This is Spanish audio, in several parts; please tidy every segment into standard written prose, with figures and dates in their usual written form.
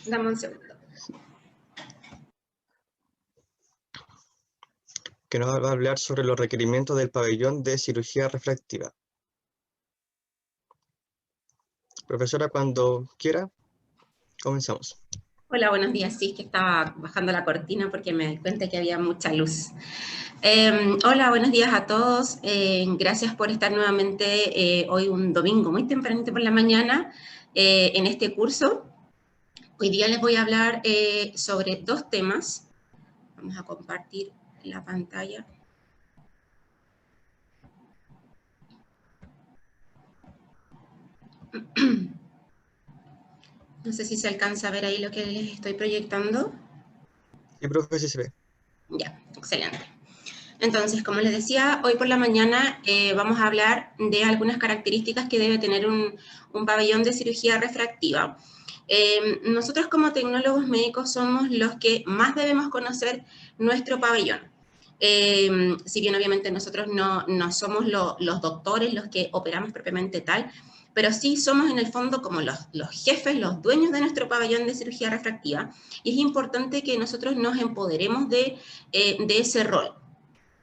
Dame un segundo. Que nos va a hablar sobre los requerimientos del pabellón de cirugía refractiva. Profesora, cuando quiera, comenzamos. Hola, buenos días. Sí, es que estaba bajando la cortina porque me di cuenta que había mucha luz. Hola, buenos días a todos. Gracias por estar nuevamente hoy un domingo muy tempranito por la mañana en este curso. Hoy día les voy a hablar sobre dos temas. Vamos a compartir la pantalla. No sé si se alcanza a ver ahí lo que les estoy proyectando. Sí, profe, sí se ve. Ya, excelente. Entonces, como les decía, hoy por la mañana vamos a hablar de algunas características que debe tener un pabellón de cirugía refractiva. Nosotros como tecnólogos médicos somos los que más debemos conocer nuestro pabellón. Si bien obviamente nosotros no somos los doctores los que operamos propiamente tal, pero sí somos en el fondo como los jefes, los dueños de nuestro pabellón de cirugía refractiva, y es importante que nosotros nos empoderemos de ese rol.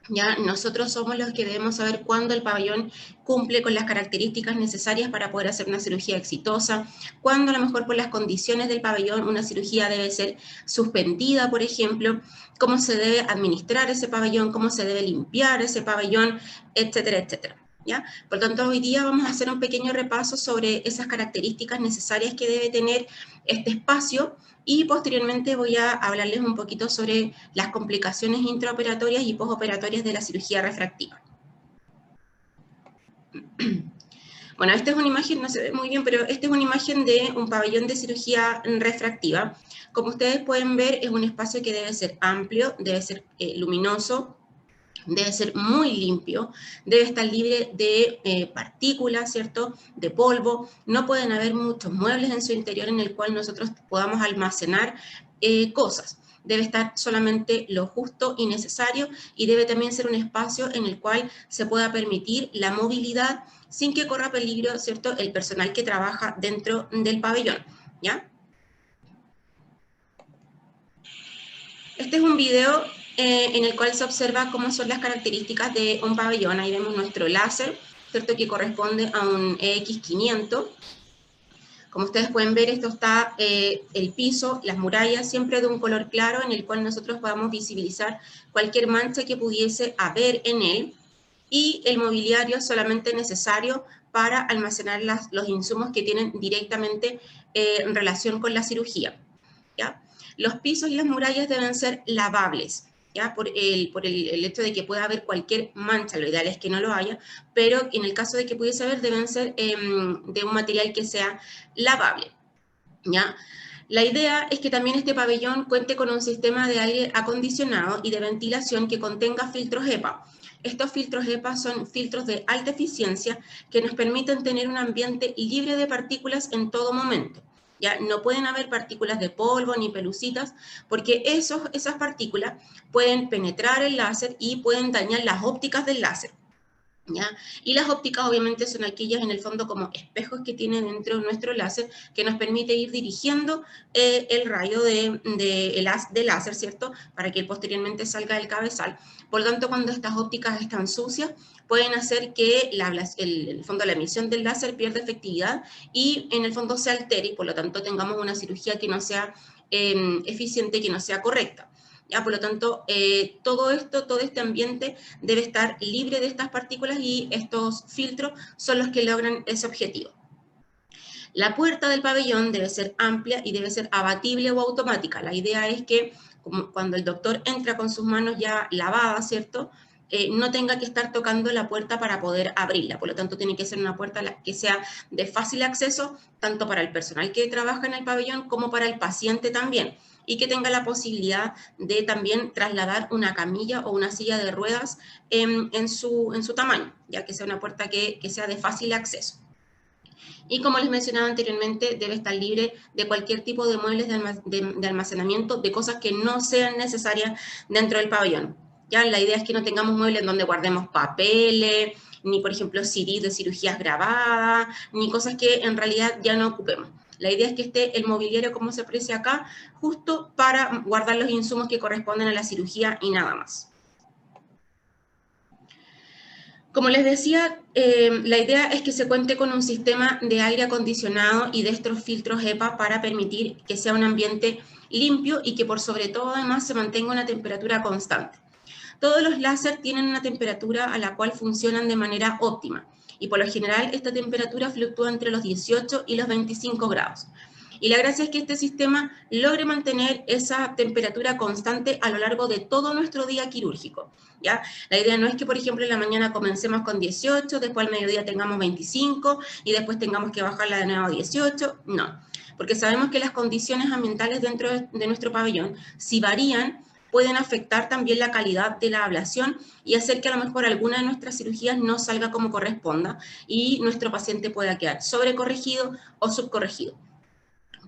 Ya, nosotros somos los que debemos saber cuándo el pabellón cumple con las características necesarias para poder hacer una cirugía exitosa, cuándo a lo mejor por las condiciones del pabellón una cirugía debe ser suspendida, por ejemplo, cómo se debe administrar ese pabellón, cómo se debe limpiar ese pabellón, etcétera, etcétera. ¿Ya? Por lo tanto, hoy día vamos a hacer un pequeño repaso sobre esas características necesarias que debe tener este espacio y posteriormente voy a hablarles un poquito sobre las complicaciones intraoperatorias y postoperatorias de la cirugía refractiva. Bueno, esta es una imagen, no se ve muy bien, pero esta es una imagen de un pabellón de cirugía refractiva. Como ustedes pueden ver, es un espacio que debe ser amplio, debe ser luminoso, debe ser muy limpio, debe estar libre de partículas, ¿cierto?, de polvo. No pueden haber muchos muebles en su interior en el cual nosotros podamos almacenar cosas. Debe estar solamente lo justo y necesario, y debe también ser un espacio en el cual se pueda permitir la movilidad sin que corra peligro, ¿cierto?, el personal que trabaja dentro del pabellón, ¿ya? Este es un video en el cual se observa cómo son las características de un pabellón. Ahí vemos nuestro láser, ¿cierto?, que corresponde a un EX500. Como ustedes pueden ver, esto está el piso, las murallas, siempre de un color claro en el cual nosotros podamos visibilizar cualquier mancha que pudiese haber en él, y el mobiliario solamente necesario para almacenar los insumos que tienen directamente relación con la cirugía, ¿ya? Los pisos y las murallas deben ser lavables, ¿ya? Por el hecho de que pueda haber cualquier mancha. Lo ideal es que no lo haya, pero en el caso de que pudiese haber, deben ser de un material que sea lavable, ¿ya? La idea es que también este pabellón cuente con un sistema de aire acondicionado y de ventilación que contenga filtros HEPA. Estos filtros HEPA son filtros de alta eficiencia que nos permiten tener un ambiente libre de partículas en todo momento. Ya no pueden haber partículas de polvo ni pelucitas, porque esas partículas pueden penetrar el láser y pueden dañar las ópticas del láser, ¿ya? Y las ópticas obviamente son aquellas en el fondo como espejos que tiene dentro de nuestro láser, que nos permite ir dirigiendo el rayo de láser, ¿cierto?, para que posteriormente salga del cabezal. Por lo tanto, cuando estas ópticas están sucias, pueden hacer que en el fondo la emisión del láser pierda efectividad y en el fondo se altere, y por lo tanto tengamos una cirugía que no sea eficiente, que no sea correcta. ¿Ya? Por lo tanto, todo este ambiente debe estar libre de estas partículas, y estos filtros son los que logran ese objetivo. La puerta del pabellón debe ser amplia y debe ser abatible o automática. La idea es que cuando el doctor entra con sus manos ya lavadas, ¿cierto?, no tenga que estar tocando la puerta para poder abrirla. Por lo tanto, tiene que ser una puerta que sea de fácil acceso, tanto para el personal que trabaja en el pabellón como para el paciente también, y que tenga la posibilidad de también trasladar una camilla o una silla de ruedas en su tamaño, ya que sea una puerta que sea de fácil acceso. Y como les mencionaba anteriormente, debe estar libre de cualquier tipo de muebles de almacenamiento de cosas que no sean necesarias dentro del pabellón. Ya, la idea es que no tengamos muebles donde guardemos papeles, ni por ejemplo CDs de cirugías grabadas, ni cosas que en realidad ya no ocupemos. La idea es que esté el mobiliario, como se aprecia acá, justo para guardar los insumos que corresponden a la cirugía y nada más. Como les decía, la idea es que se cuente con un sistema de aire acondicionado y de estos filtros HEPA para permitir que sea un ambiente limpio y que por sobre todo además se mantenga una temperatura constante. Todos los láser tienen una temperatura a la cual funcionan de manera óptima y por lo general esta temperatura fluctúa entre los 18 y los 25 grados. Y la gracia es que este sistema logre mantener esa temperatura constante a lo largo de todo nuestro día quirúrgico, ¿ya? La idea no es que, por ejemplo, en la mañana comencemos con 18, después al mediodía tengamos 25 y después tengamos que bajarla de nuevo a 18, no. Porque sabemos que las condiciones ambientales dentro de nuestro pabellón, si varían, pueden afectar también la calidad de la ablación y hacer que a lo mejor alguna de nuestras cirugías no salga como corresponda y nuestro paciente pueda quedar sobrecorregido o subcorregido.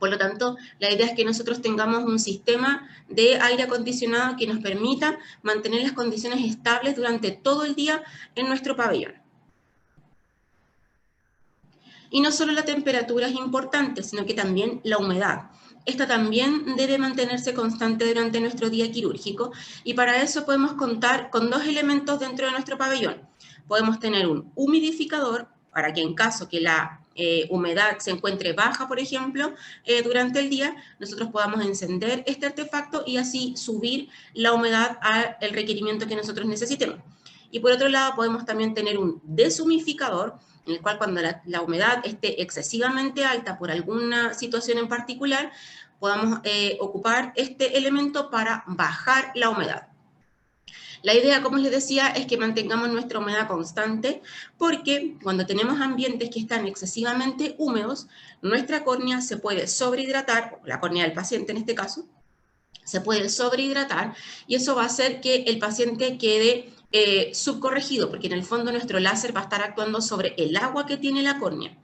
Por lo tanto, la idea es que nosotros tengamos un sistema de aire acondicionado que nos permita mantener las condiciones estables durante todo el día en nuestro pabellón. Y no solo la temperatura es importante, sino que también la humedad. Esta también debe mantenerse constante durante nuestro día quirúrgico y para eso podemos contar con dos elementos dentro de nuestro pabellón. Podemos tener un humidificador para que en caso que la humedad se encuentre baja, por ejemplo, durante el día, nosotros podamos encender este artefacto y así subir la humedad al requerimiento que nosotros necesitemos. Y por otro lado, podemos también tener un deshumidificador, en el cual cuando la humedad esté excesivamente alta por alguna situación en particular, podamos ocupar este elemento para bajar la humedad. La idea, como les decía, es que mantengamos nuestra humedad constante porque cuando tenemos ambientes que están excesivamente húmedos, nuestra córnea se puede sobrehidratar, la córnea del paciente en este caso, se puede sobrehidratar y eso va a hacer que el paciente quede subcorregido, porque en el fondo nuestro láser va a estar actuando sobre el agua que tiene la córnea.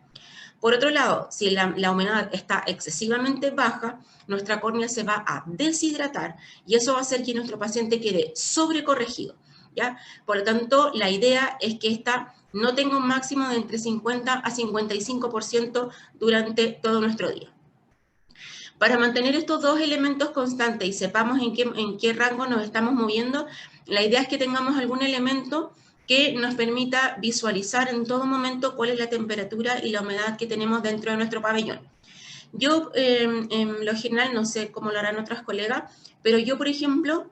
Por otro lado, si la humedad está excesivamente baja, nuestra córnea se va a deshidratar y eso va a hacer que nuestro paciente quede sobrecorregido, ¿ya? Por lo tanto, la idea es que esta no tenga un máximo de entre 50 a 55% durante todo nuestro día. Para mantener estos dos elementos constantes y sepamos en qué rango nos estamos moviendo, la idea es que tengamos algún elemento que nos permita visualizar en todo momento cuál es la temperatura y la humedad que tenemos dentro de nuestro pabellón. Yo, en lo general, no sé cómo lo harán otras colegas, pero yo, por ejemplo,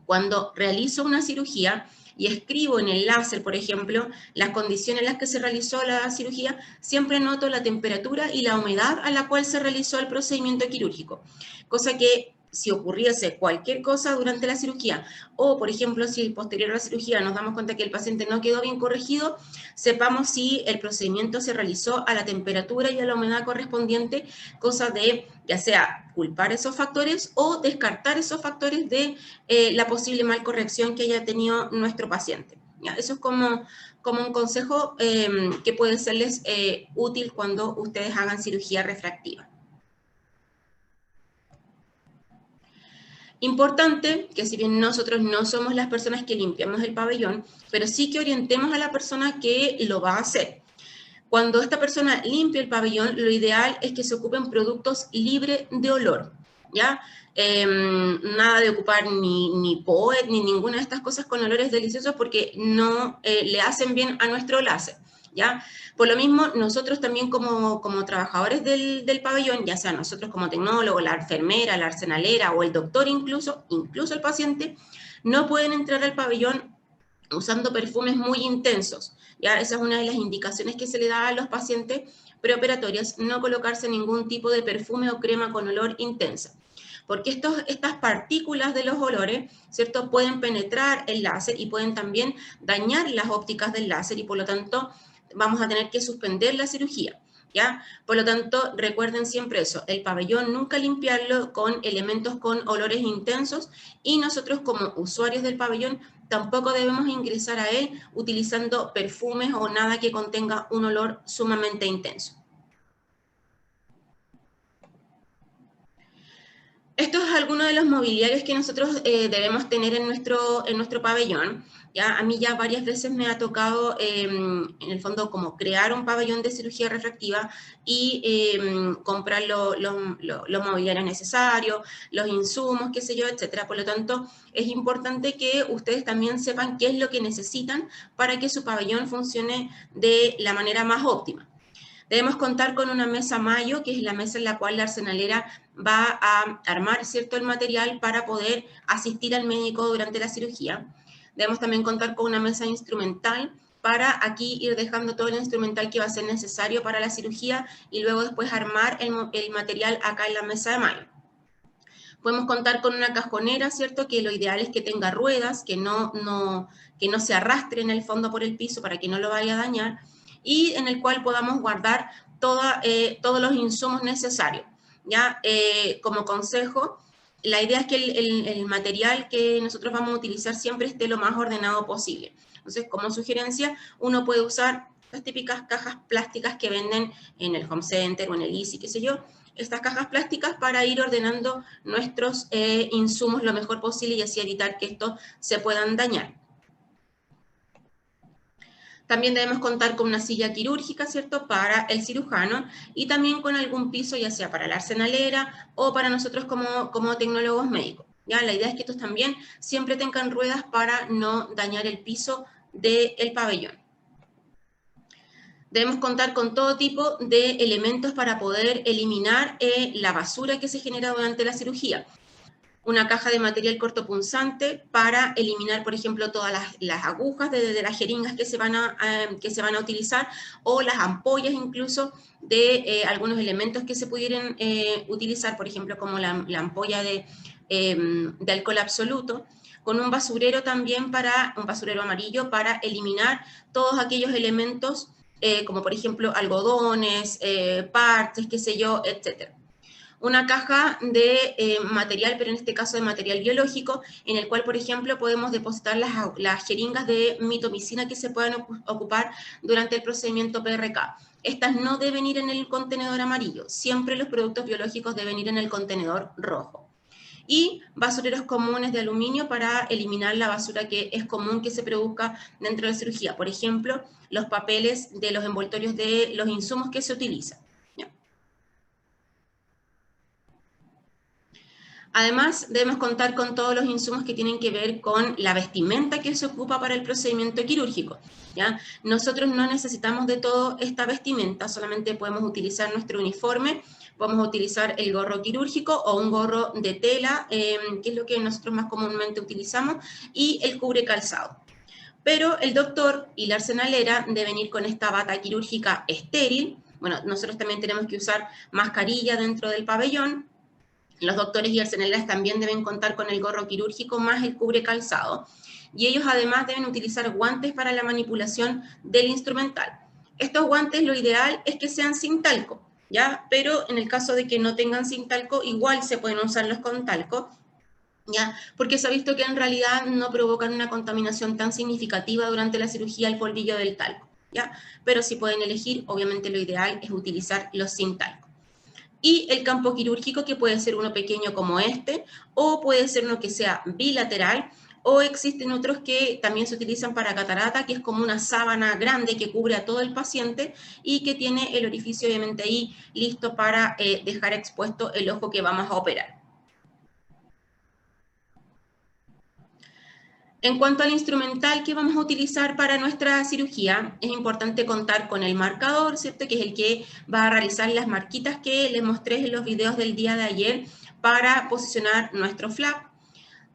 cuando realizo una cirugía y escribo en el láser, por ejemplo, las condiciones en las que se realizó la cirugía, siempre noto la temperatura y la humedad a la cual se realizó el procedimiento quirúrgico. Cosa que si ocurriese cualquier cosa durante la cirugía, o por ejemplo, si posterior a la cirugía nos damos cuenta que el paciente no quedó bien corregido, sepamos si el procedimiento se realizó a la temperatura y a la humedad correspondiente, cosa de ya sea culpar esos factores o descartar esos factores de la posible mal corrección que haya tenido nuestro paciente. ¿Ya? Eso es como un consejo que puede serles útil cuando ustedes hagan cirugía refractiva. Importante que si bien nosotros no somos las personas que limpiamos el pabellón, pero sí que orientemos a la persona que lo va a hacer. Cuando esta persona limpia el pabellón, lo ideal es que se ocupen productos libres de olor, ¿ya? Nada de ocupar ni POET ni ninguna de estas cosas con olores deliciosos porque no le hacen bien a nuestro láser, ¿ya? Por lo mismo, nosotros también como trabajadores del pabellón, ya sea nosotros como tecnólogos, la enfermera, la arsenalera o el doctor incluso el paciente, no pueden entrar al pabellón usando perfumes muy intensos. ¿Ya? Esa es una de las indicaciones que se le da a los pacientes preoperatorios, no colocarse ningún tipo de perfume o crema con olor intensa. Porque estas partículas de los olores, ¿cierto?, pueden penetrar el láser y pueden también dañar las ópticas del láser y por lo tanto vamos a tener que suspender la cirugía. ¿Ya? Por lo tanto, recuerden siempre eso, el pabellón nunca limpiarlo con elementos con olores intensos y nosotros como usuarios del pabellón tampoco debemos ingresar a él utilizando perfumes o nada que contenga un olor sumamente intenso. Esto es alguno de los mobiliarios que nosotros debemos tener en nuestro pabellón. ¿Ya? A mí ya varias veces me ha tocado, en el fondo, como crear un pabellón de cirugía refractiva y comprar los mobiliarios necesarios, los insumos, qué sé yo, etcétera. Por lo tanto, es importante que ustedes también sepan qué es lo que necesitan para que su pabellón funcione de la manera más óptima. Debemos contar con una mesa Mayo, que es la mesa en la cual la arsenalera va a armar, ¿cierto?, el material para poder asistir al médico durante la cirugía. Debemos también contar con una mesa instrumental para aquí ir dejando todo el instrumental que va a ser necesario para la cirugía y luego después armar el material acá en la mesa de Mayo. Podemos contar con una cajonera, ¿cierto?, que lo ideal es que tenga ruedas, que no se arrastre en el fondo por el piso para que no lo vaya a dañar, y en el cual podamos guardar todos los insumos necesarios. ¿Ya? Como consejo, la idea es que el material que nosotros vamos a utilizar siempre esté lo más ordenado posible. Entonces, como sugerencia, uno puede usar las típicas cajas plásticas que venden en el Home Center o en el Easy, qué sé yo, estas cajas plásticas para ir ordenando nuestros insumos lo mejor posible y así evitar que estos se puedan dañar. También debemos contar con una silla quirúrgica, ¿cierto?, para el cirujano y también con algún piso, ya sea para la arsenalera o para nosotros como tecnólogos médicos. ¿Ya? La idea es que estos también siempre tengan ruedas para no dañar el piso del pabellón. Debemos contar con todo tipo de elementos para poder eliminar la basura que se genera durante la cirugía. Una caja de material cortopunzante para eliminar, por ejemplo, todas las agujas de las jeringas que se van a utilizar, o las ampollas incluso de algunos elementos que se pudieran utilizar, por ejemplo, como la ampolla de alcohol absoluto, con un basurero también, un basurero amarillo, para eliminar todos aquellos elementos como por ejemplo algodones, parches, qué sé yo, etcétera. Una caja de material, pero en este caso de material biológico, en el cual, por ejemplo, podemos depositar las jeringas de mitomicina que se puedan ocupar durante el procedimiento PRK. Estas no deben ir en el contenedor amarillo, siempre los productos biológicos deben ir en el contenedor rojo. Y basureros comunes de aluminio para eliminar la basura que es común que se produzca dentro de la cirugía. Por ejemplo, los papeles de los envoltorios de los insumos que se utilizan. Además, debemos contar con todos los insumos que tienen que ver con la vestimenta que se ocupa para el procedimiento quirúrgico. ¿Ya? Nosotros no necesitamos de toda esta vestimenta, solamente podemos utilizar nuestro uniforme, podemos utilizar el gorro quirúrgico o un gorro de tela, que es lo que nosotros más comúnmente utilizamos, y el cubre calzado. Pero el doctor y la arsenalera deben ir con esta bata quirúrgica estéril. Bueno, nosotros también tenemos que usar mascarilla dentro del pabellón. Los doctores y arsenaleras también deben contar con el gorro quirúrgico más el cubre calzado. Y ellos además deben utilizar guantes para la manipulación del instrumental. Estos guantes lo ideal es que sean sin talco, ¿ya? Pero en el caso de que no tengan sin talco, igual se pueden usarlos con talco, ¿ya? Porque se ha visto que en realidad no provocan una contaminación tan significativa durante la cirugía el polvillo del talco, ¿ya? Pero si pueden elegir, obviamente lo ideal es utilizar los sin talco. Y el campo quirúrgico, que puede ser uno pequeño como este, o puede ser uno que sea bilateral, o existen otros que también se utilizan para catarata, que es como una sábana grande que cubre a todo el paciente y que tiene el orificio obviamente ahí listo para dejar expuesto el ojo que vamos a operar. En cuanto al instrumental que vamos a utilizar para nuestra cirugía, es importante contar con el marcador, ¿cierto?, que es el que va a realizar las marquitas que les mostré en los videos del día de ayer para posicionar nuestro flap.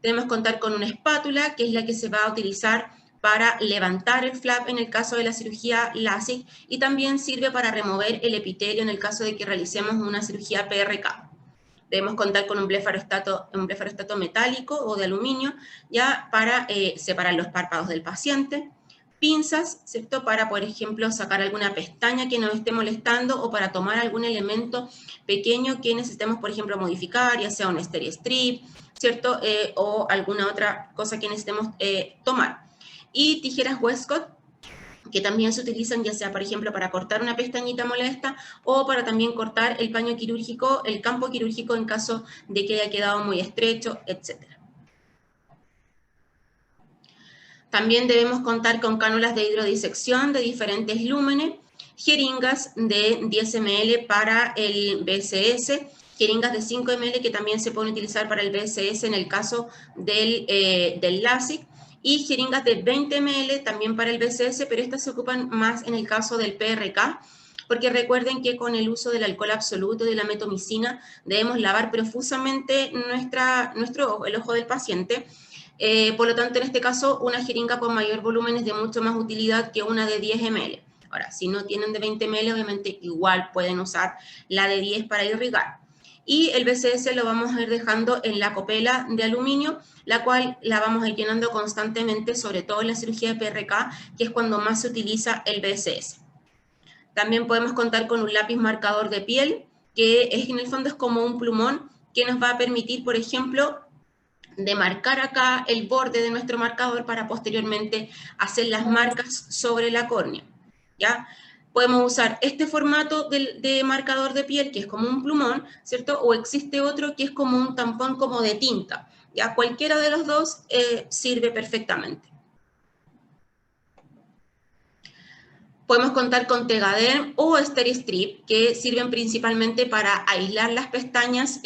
Debemos contar con una espátula, que es la que se va a utilizar para levantar el flap en el caso de la cirugía LASIK, y también sirve para remover el epitelio en el caso de que realicemos una cirugía PRK. Debemos contar con un blefarostato metálico o de aluminio, ya para separar los párpados del paciente. Pinzas, ¿cierto?, para, por ejemplo, sacar alguna pestaña que nos esté molestando o para tomar algún elemento pequeño que necesitemos, por ejemplo, modificar, ya sea un Steri-Strip, ¿cierto?, o alguna otra cosa que necesitemos tomar. Y tijeras Westcott, que también se utilizan ya sea, por ejemplo, para cortar una pestañita molesta o para también cortar el paño quirúrgico, el campo quirúrgico en caso de que haya quedado muy estrecho, etc. También debemos contar con cánulas de hidrodisección de diferentes lúmenes, jeringas de 10 ml para el BSS, jeringas de 5 ml que también se pueden utilizar para el BSS en el caso del LASIK, y jeringas de 20 ml también para el BSS, pero estas se ocupan más en el caso del PRK, porque recuerden que con el uso del alcohol absoluto y de la metomicina debemos lavar profusamente el ojo del paciente. Por lo tanto, en este caso, una jeringa con mayor volumen es de mucho más utilidad que una de 10 ml. Ahora, si no tienen de 20 ml, obviamente igual pueden usar la de 10 para irrigar. Y el BSS lo vamos a ir dejando en la copela de aluminio, la cual la vamos a ir llenando constantemente, sobre todo en la cirugía de PRK, que es cuando más se utiliza el BSS. También podemos contar con un lápiz marcador de piel, que en el fondo es como un plumón que nos va a permitir, por ejemplo, de marcar acá el borde de nuestro marcador para posteriormente hacer las marcas sobre la córnea, ¿ya? Podemos usar este formato de marcador de piel, que es como un plumón, ¿cierto? O existe otro que es como un tampón como de tinta, ¿ya? Cualquiera de los dos sirve perfectamente. Podemos contar con Tegaderm o Steri-Strip, que sirven principalmente para aislar las pestañas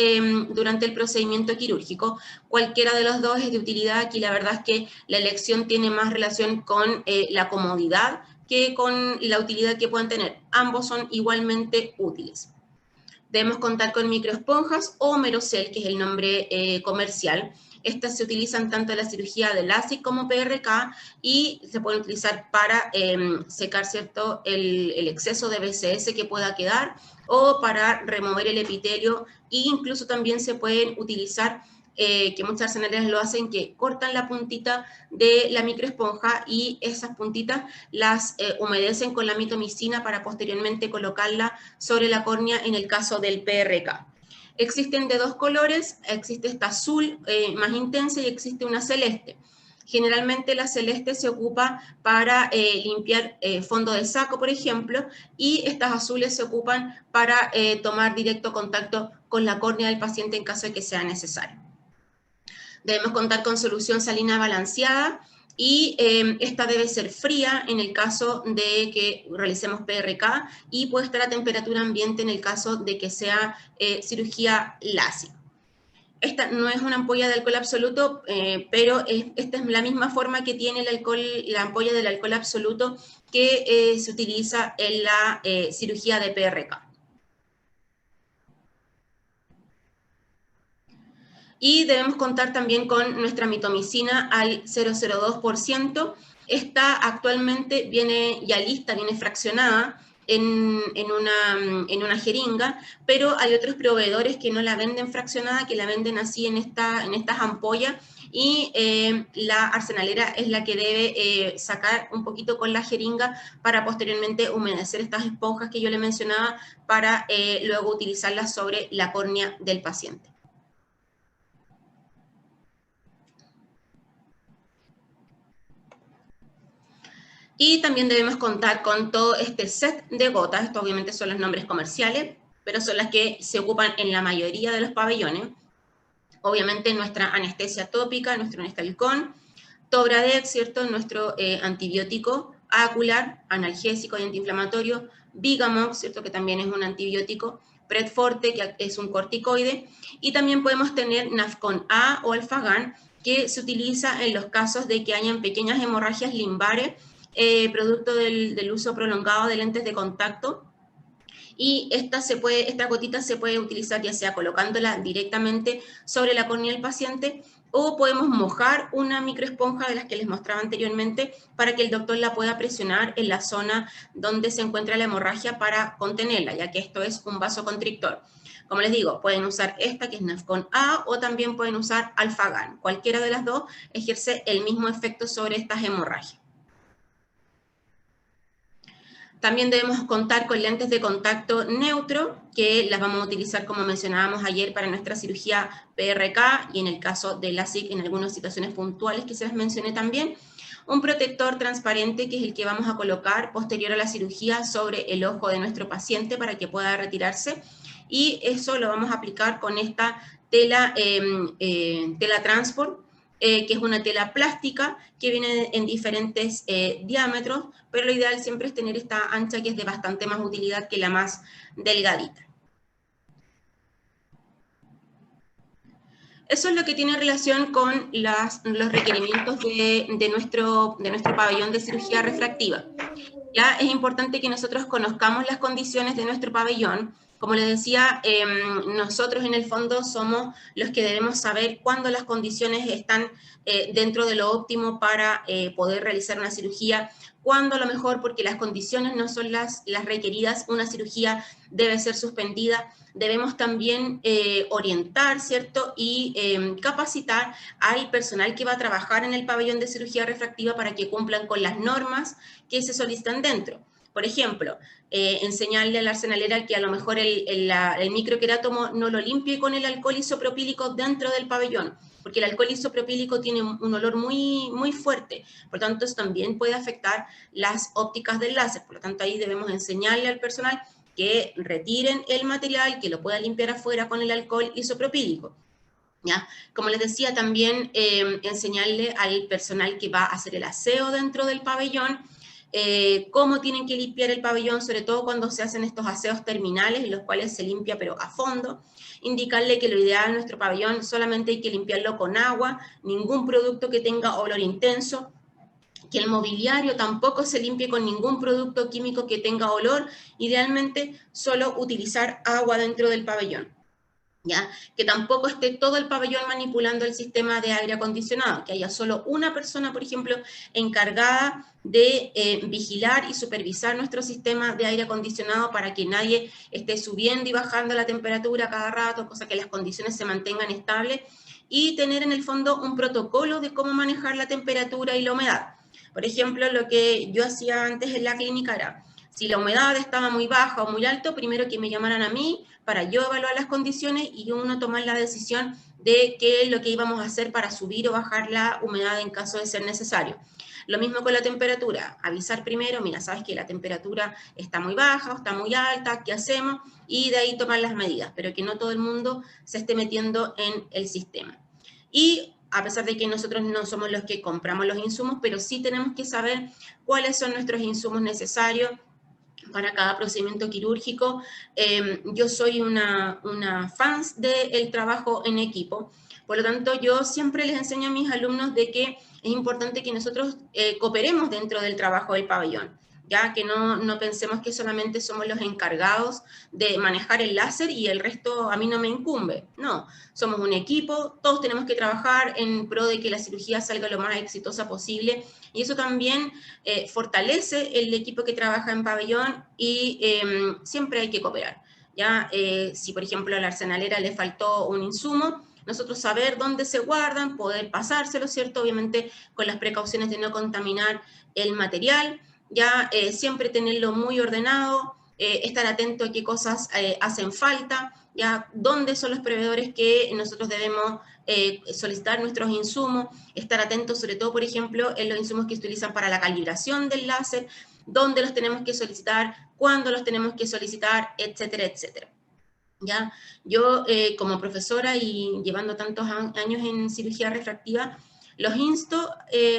durante el procedimiento quirúrgico. Cualquiera de los dos es de utilidad. Aquí la verdad es que la elección tiene más relación con la comodidad que con la utilidad que pueden tener. Ambos son igualmente útiles. Debemos contar con microesponjas o Merocel, que es el nombre comercial. Estas se utilizan tanto en la cirugía de LASIK como PRK y se pueden utilizar para secar, ¿cierto?, el exceso de BSS que pueda quedar o para remover el epitelio, e incluso también se pueden utilizar, que muchas arsenaleras lo hacen, que cortan la puntita de la microesponja y esas puntitas las humedecen con la mitomicina para posteriormente colocarla sobre la córnea en el caso del PRK. Existen de dos colores, existe esta azul más intensa y existe una celeste. Generalmente la celeste se ocupa para limpiar fondo de saco, por ejemplo, y estas azules se ocupan para tomar directo contacto con la córnea del paciente en caso de que sea necesario. Debemos contar con solución salina balanceada y esta debe ser fría en el caso de que realicemos PRK y puede estar a temperatura ambiente en el caso de que sea cirugía LASIK. Esta no es una ampolla de alcohol absoluto, pero esta es la misma forma que tiene la ampolla del alcohol absoluto que se utiliza en la cirugía de PRK. Y debemos contar también con nuestra mitomicina al 0,02%. Esta actualmente viene ya lista, viene fraccionada en una jeringa, pero hay otros proveedores que no la venden fraccionada, que la venden así en estas ampollas, y la arsenalera es la que debe sacar un poquito con la jeringa para posteriormente humedecer estas esponjas que yo le mencionaba para luego utilizarlas sobre la córnea del paciente. Y también debemos contar con todo este set de gotas. Estos obviamente son los nombres comerciales, pero son las que se ocupan en la mayoría de los pabellones. Obviamente nuestra anestesia tópica, nuestro Nestalcon, Tobradex, ¿cierto?, nuestro antibiótico acular, analgésico y antiinflamatorio, Vigamox, ¿cierto?, que también es un antibiótico, Predforte, que es un corticoide, y también podemos tener Nafcon A o Alfagan, que se utiliza en los casos de que hayan pequeñas hemorragias limbares, producto del uso prolongado de lentes de contacto, y esta gotita se puede utilizar ya sea colocándola directamente sobre la córnea del paciente o podemos mojar una microesponja de las que les mostraba anteriormente para que el doctor la pueda presionar en la zona donde se encuentra la hemorragia para contenerla, ya que esto es un vasoconstrictor. Como les digo, pueden usar esta que es Nafcon A o también pueden usar Alfagan. Cualquiera de las dos ejerce el mismo efecto sobre estas hemorragias. También debemos contar con lentes de contacto neutro, que las vamos a utilizar, como mencionábamos ayer, para nuestra cirugía PRK y en el caso de LASIK en algunas situaciones puntuales que se las mencioné también. un protector transparente que es el que vamos a colocar posterior a la cirugía sobre el ojo de nuestro paciente para que pueda retirarse, y eso lo vamos a aplicar con esta tela, tela transport, que es una tela plástica que viene en diferentes diámetros, pero lo ideal siempre es tener esta ancha, que es de bastante más utilidad que la más delgadita. Eso es lo que tiene relación con los requerimientos de nuestro pabellón de cirugía refractiva. Ya es importante que nosotros conozcamos las condiciones de nuestro pabellón. Como les decía, nosotros en el fondo somos los que debemos saber cuándo las condiciones están dentro de lo óptimo para poder realizar una cirugía, cuándo a lo mejor, porque las condiciones no son las requeridas, una cirugía debe ser suspendida. Debemos también orientar, ¿cierto? Y capacitar al personal que va a trabajar en el pabellón de cirugía refractiva para que cumplan con las normas que se solicitan dentro. Por ejemplo, enseñarle a la arsenalera que a lo mejor el microquerátomo no lo limpie con el alcohol isopropílico dentro del pabellón, porque el alcohol isopropílico tiene un olor muy, muy fuerte, por lo tanto eso también puede afectar las ópticas del láser. Por lo tanto ahí debemos enseñarle al personal que retiren el material, que lo pueda limpiar afuera con el alcohol isopropílico. ¿Ya? Como les decía, también enseñarle al personal que va a hacer el aseo dentro del pabellón, cómo tienen que limpiar el pabellón, sobre todo cuando se hacen estos aseos terminales, en los cuales se limpia pero a fondo. Indicarle que lo ideal en nuestro pabellón solamente hay que limpiarlo con agua, ningún producto que tenga olor intenso, que el mobiliario tampoco se limpie con ningún producto químico que tenga olor, idealmente solo utilizar agua dentro del pabellón. ¿Ya? Que tampoco esté todo el pabellón manipulando el sistema de aire acondicionado, que haya solo una persona, por ejemplo, encargada de vigilar y supervisar nuestro sistema de aire acondicionado para que nadie esté subiendo y bajando la temperatura cada rato, cosa que las condiciones se mantengan estables, y tener en el fondo un protocolo de cómo manejar la temperatura y la humedad. Por ejemplo, lo que yo hacía antes en la clínica era, si la humedad estaba muy baja o muy alto, primero que me llamaran a mí para yo evaluar las condiciones y uno tomar la decisión de qué es lo que íbamos a hacer para subir o bajar la humedad en caso de ser necesario. Lo mismo con la temperatura, avisar primero, mira, sabes que la temperatura está muy baja o está muy alta, ¿qué hacemos? Y de ahí tomar las medidas, pero que no todo el mundo se esté metiendo en el sistema. Y a pesar de que nosotros no somos los que compramos los insumos, pero sí tenemos que saber cuáles son nuestros insumos necesarios para cada procedimiento quirúrgico. Yo soy una fan del trabajo en equipo, por lo tanto yo siempre les enseño a mis alumnos de que es importante que nosotros cooperemos dentro del trabajo del pabellón, ya que no pensemos que solamente somos los encargados de manejar el láser y el resto a mí no me incumbe. No, somos un equipo, todos tenemos que trabajar en pro de que la cirugía salga lo más exitosa posible, y eso también fortalece el equipo que trabaja en pabellón, y siempre hay que cooperar. ¿Ya? Si por ejemplo a la arsenalera le faltó un insumo, nosotros saber dónde se guardan, poder pasárselo, ¿cierto? Obviamente con las precauciones de no contaminar el material, ya siempre tenerlo muy ordenado, estar atento a qué cosas hacen falta, ya dónde son los proveedores que nosotros debemos solicitar nuestros insumos, estar atentos sobre todo, por ejemplo, en los insumos que se utilizan para la calibración del láser, dónde los tenemos que solicitar, cuándo los tenemos que solicitar, etcétera, etcétera. ¿Ya? Yo como profesora y llevando tantos años en cirugía refractiva, los insto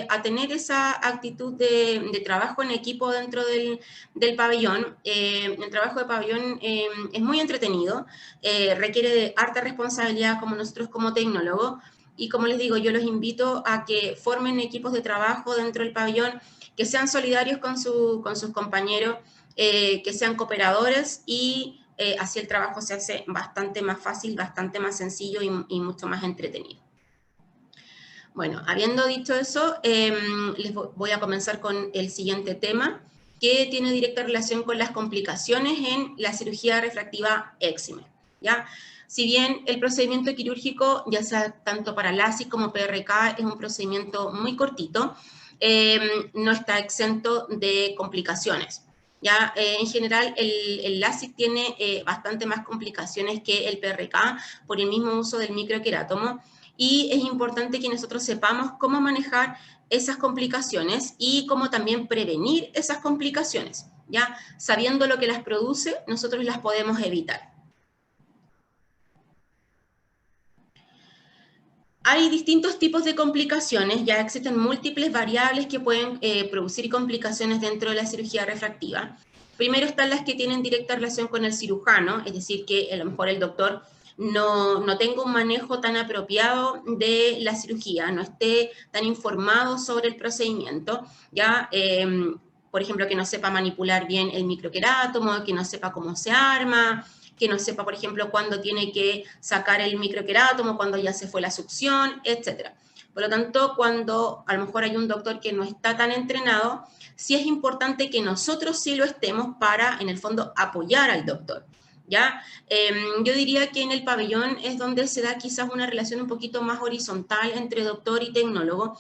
a tener esa actitud de trabajo en equipo dentro del pabellón. El trabajo de pabellón es muy entretenido, requiere de harta responsabilidad como nosotros como tecnólogos, y como les digo, yo los invito a que formen equipos de trabajo dentro del pabellón, que sean solidarios con sus compañeros, que sean cooperadores, y así el trabajo se hace bastante más fácil, bastante más sencillo y mucho más entretenido. Bueno, habiendo dicho eso, les voy a comenzar con el siguiente tema, que tiene directa relación con las complicaciones en la cirugía refractiva Excimer, ¿ya? Si bien el procedimiento quirúrgico, ya sea tanto para LASIK como PRK, es un procedimiento muy cortito, no está exento de complicaciones. Ya, en general, el LASIK tiene bastante más complicaciones que el PRK por el mismo uso del microquerátomo, y es importante que nosotros sepamos cómo manejar esas complicaciones y cómo también prevenir esas complicaciones, ¿ya? Sabiendo lo que las produce, nosotros las podemos evitar. Hay distintos tipos de complicaciones, ya existen múltiples variables que pueden producir complicaciones dentro de la cirugía refractiva. Primero están las que tienen directa relación con el cirujano, es decir, que a lo mejor el doctor no tenga un manejo tan apropiado de la cirugía, no esté tan informado sobre el procedimiento, ya por ejemplo, que no sepa manipular bien el microquerátomo, que no sepa cómo se arma, que no sepa, por ejemplo, cuándo tiene que sacar el microquerátomo, cuándo ya se fue la succión, etc. Por lo tanto, cuando a lo mejor hay un doctor que no está tan entrenado, sí es importante que nosotros sí lo estemos para, en el fondo, apoyar al doctor. ¿Ya? Yo diría que en el pabellón es donde se da quizás una relación un poquito más horizontal entre doctor y tecnólogo,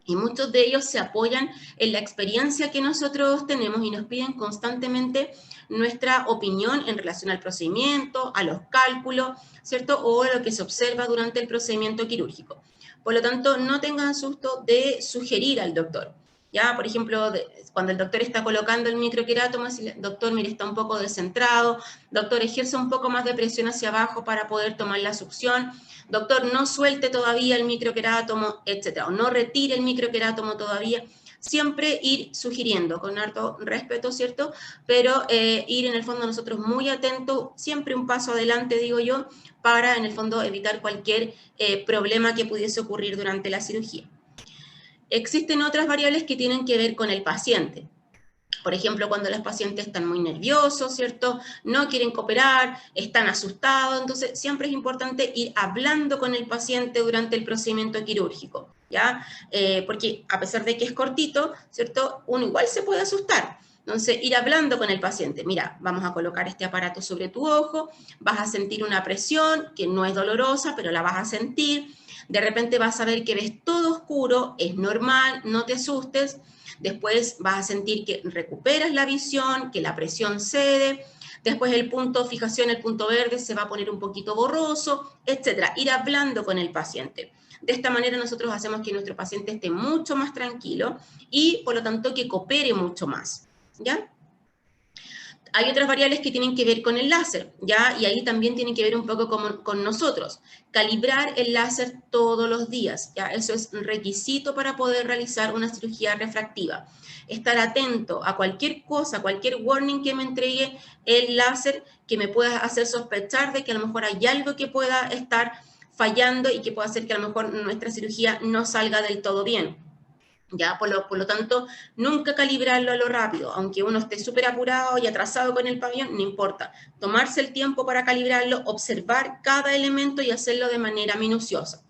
y muchos de ellos se apoyan en la experiencia que nosotros tenemos y nos piden constantemente nuestra opinión en relación al procedimiento, a los cálculos, ¿cierto? O a lo que se observa durante el procedimiento quirúrgico. Por lo tanto, no tengan susto de sugerir al doctor. Ya, por ejemplo, cuando el doctor está colocando el microquerátomo, doctor, mire, está un poco descentrado, doctor, ejerce un poco más de presión hacia abajo para poder tomar la succión, doctor, no suelte todavía el microquerátomo, etc. O no retire el microquerátomo todavía. Siempre ir sugiriendo, con harto respeto, ¿cierto? Pero ir en el fondo nosotros muy atentos, siempre un paso adelante, digo yo, para en el fondo evitar cualquier problema que pudiese ocurrir durante la cirugía. Existen otras variables que tienen que ver con el paciente. Por ejemplo, cuando los pacientes están muy nerviosos, ¿cierto? No quieren cooperar, están asustados, entonces siempre es importante ir hablando con el paciente durante el procedimiento quirúrgico, ¿ya? Porque a pesar de que es cortito, ¿cierto? Uno igual se puede asustar. Entonces, ir hablando con el paciente, mira, vamos a colocar este aparato sobre tu ojo, vas a sentir una presión que no es dolorosa, pero la vas a sentir, de repente vas a ver que ves todo oscuro, es normal, no te asustes, después vas a sentir que recuperas la visión, que la presión cede, después el punto de fijación, el punto verde, se va a poner un poquito borroso, etcétera. Ir hablando con el paciente. De esta manera nosotros hacemos que nuestro paciente esté mucho más tranquilo y, por lo tanto, que coopere mucho más, ¿ya? Hay otras variables que tienen que ver con el láser, ¿ya? Y ahí también tienen que ver un poco con nosotros. Calibrar el láser todos los días, ¿ya? Eso es un requisito para poder realizar una cirugía refractiva. Estar atento a cualquier cosa, cualquier warning que me entregue el láser que me pueda hacer sospechar de que a lo mejor hay algo que pueda estar fallando y que pueda hacer que a lo mejor nuestra cirugía no salga del todo bien. ¿Ya? Por lo tanto, nunca calibrarlo a lo rápido, aunque uno esté súper apurado y atrasado con el pabellón, no importa. Tomarse el tiempo para calibrarlo, observar cada elemento y hacerlo de manera minuciosa.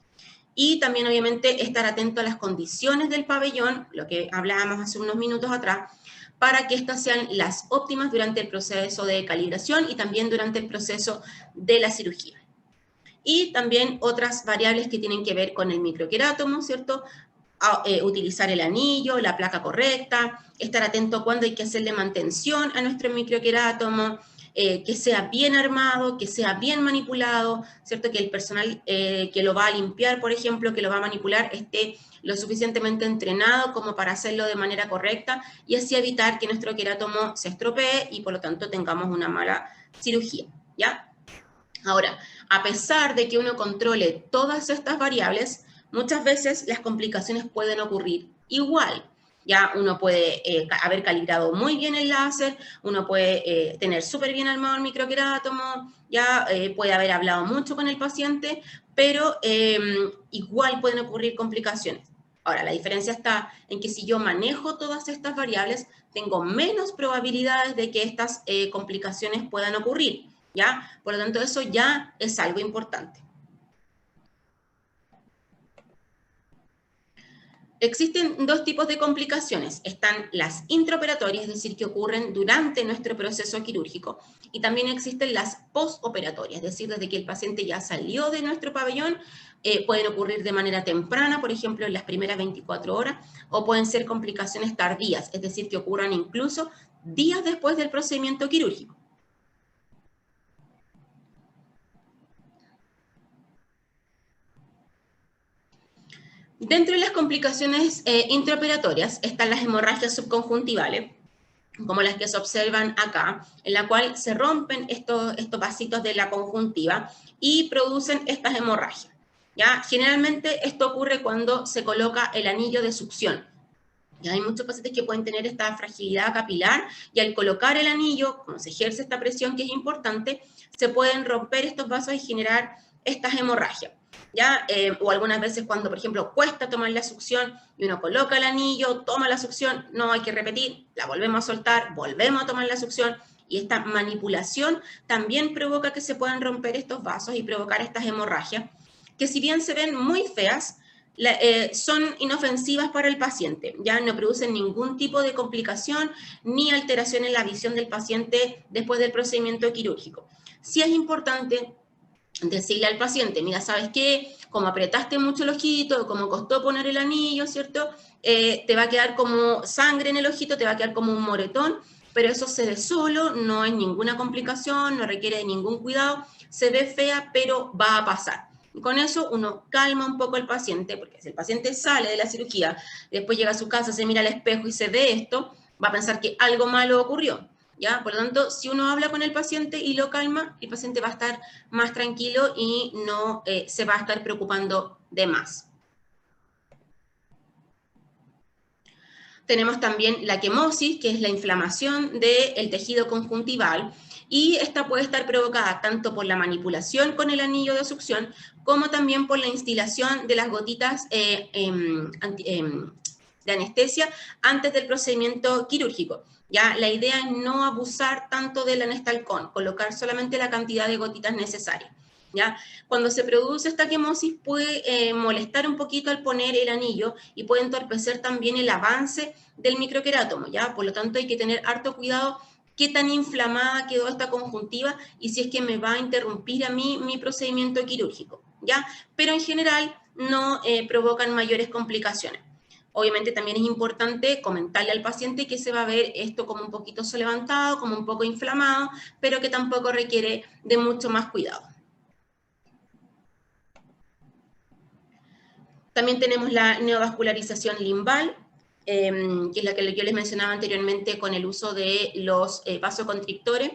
Y también, obviamente, estar atento a las condiciones del pabellón, lo que hablábamos hace unos minutos atrás, para que estas sean las óptimas durante el proceso de calibración y también durante el proceso de la cirugía. Y también otras variables que tienen que ver con el microquerátomo, ¿cierto? Utilizar el anillo, la placa correcta, estar atento a cuándo hay que hacerle mantención a nuestro microquerátomo, que sea bien armado, que sea bien manipulado, ¿cierto? Que el personal que lo va a limpiar, por ejemplo, que lo va a manipular, esté lo suficientemente entrenado como para hacerlo de manera correcta y así evitar que nuestro querátomo se estropee y por lo tanto tengamos una mala cirugía, ¿ya? Ahora, a pesar de que uno controle todas estas variables, muchas veces las complicaciones pueden ocurrir igual. Ya uno puede haber calibrado muy bien el láser, uno puede tener súper bien armado el microquerátomo, ya puede haber hablado mucho con el paciente, pero igual pueden ocurrir complicaciones. Ahora, la diferencia está en que si yo manejo todas estas variables, tengo menos probabilidades de que estas complicaciones puedan ocurrir. ¿Ya? Por lo tanto, eso ya es algo importante. Existen dos tipos de complicaciones. Están las intraoperatorias, es decir, que ocurren durante nuestro proceso quirúrgico, y también existen las postoperatorias, es decir, desde que el paciente ya salió de nuestro pabellón, pueden ocurrir de manera temprana, por ejemplo, en las primeras 24 horas, o pueden ser complicaciones tardías, es decir, que ocurran incluso días después del procedimiento quirúrgico. Dentro de las complicaciones intraoperatorias están las hemorragias subconjuntivales, como las que se observan acá, en la cual se rompen estos vasitos de la conjuntiva y producen estas hemorragias. ¿Ya? Generalmente esto ocurre cuando se coloca el anillo de succión. Ya hay muchos pacientes que pueden tener esta fragilidad capilar y al colocar el anillo, como se ejerce esta presión que es importante, se pueden romper estos vasos y generar estas hemorragias. ¿Ya? O algunas veces cuando, por ejemplo, cuesta tomar la succión y uno coloca el anillo, toma la succión, no hay que repetir, la volvemos a soltar, volvemos a tomar la succión, y esta manipulación también provoca que se puedan romper estos vasos y provocar estas hemorragias, que si bien se ven muy feas, son inofensivas para el paciente, ya no producen ningún tipo de complicación ni alteración en la visión del paciente después del procedimiento quirúrgico. Sí es importante decirle al paciente, mira, ¿sabes qué? Como apretaste mucho el ojito, como costó poner el anillo, ¿cierto? Te va a quedar como sangre en el ojito, te va a quedar como un moretón, pero eso se ve solo, no hay ninguna complicación, no requiere de ningún cuidado, se ve fea, pero va a pasar. Y con eso uno calma un poco al paciente, porque si el paciente sale de la cirugía, después llega a su casa, se mira al espejo y se ve esto, va a pensar que algo malo ocurrió. ¿Ya? Por lo tanto, si uno habla con el paciente y lo calma, el paciente va a estar más tranquilo y no se va a estar preocupando de más. Tenemos también la quemosis, que es la inflamación del tejido conjuntival, y esta puede estar provocada tanto por la manipulación con el anillo de succión, como también por la instilación de las gotitas de anestesia antes del procedimiento quirúrgico. ¿Ya? La idea es no abusar tanto del anestalcón, colocar solamente la cantidad de gotitas necesarias. ¿Ya? Cuando se produce esta quemosis puede molestar un poquito al poner el anillo y puede entorpecer también el avance del microquerátomo, ¿ya? Por lo tanto hay que tener harto cuidado qué tan inflamada quedó esta conjuntiva y si es que me va a interrumpir a mí mi procedimiento quirúrgico, ¿ya? Pero en general no provocan mayores complicaciones. Obviamente también es importante comentarle al paciente que se va a ver esto como un poquito levantado, como un poco inflamado, pero que tampoco requiere de mucho más cuidado. También tenemos la neovascularización limbal, que es la que yo les mencionaba anteriormente con el uso de los vasoconstrictores,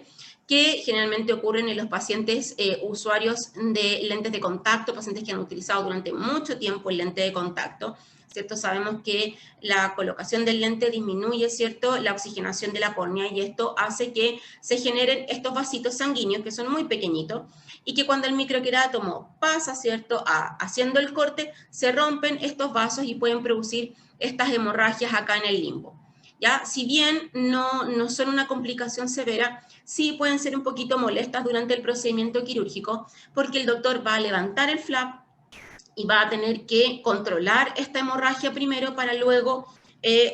que generalmente ocurren en los pacientes usuarios de lentes de contacto, pacientes que han utilizado durante mucho tiempo el lente de contacto, ¿cierto? Sabemos que la colocación del lente disminuye, ¿cierto?, la oxigenación de la córnea y esto hace que se generen estos vasitos sanguíneos que son muy pequeñitos y que cuando el microquerátomo pasa, ¿cierto?, haciendo el corte, se rompen estos vasos y pueden producir estas hemorragias acá en el limbo. ¿Ya? Si bien no son una complicación severa, sí pueden ser un poquito molestas durante el procedimiento quirúrgico porque el doctor va a levantar el flap y va a tener que controlar esta hemorragia primero para luego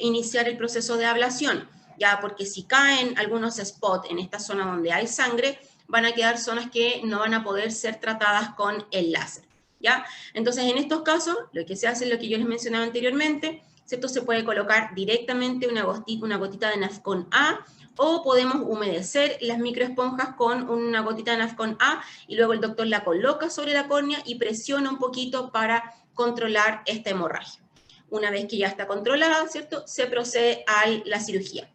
iniciar el proceso de ablación, ya porque si caen algunos spots en esta zona donde hay sangre, van a quedar zonas que no van a poder ser tratadas con el láser, ¿ya? Entonces, en estos casos, lo que se hace es lo que yo les mencionaba anteriormente, ¿cierto? Se puede colocar directamente una gotita de Nafcon A, o podemos humedecer las microesponjas con una gotita de Nafcon A y luego el doctor la coloca sobre la córnea y presiona un poquito para controlar esta hemorragia. Una vez que ya está controlada, ¿cierto?, se procede a la cirugía.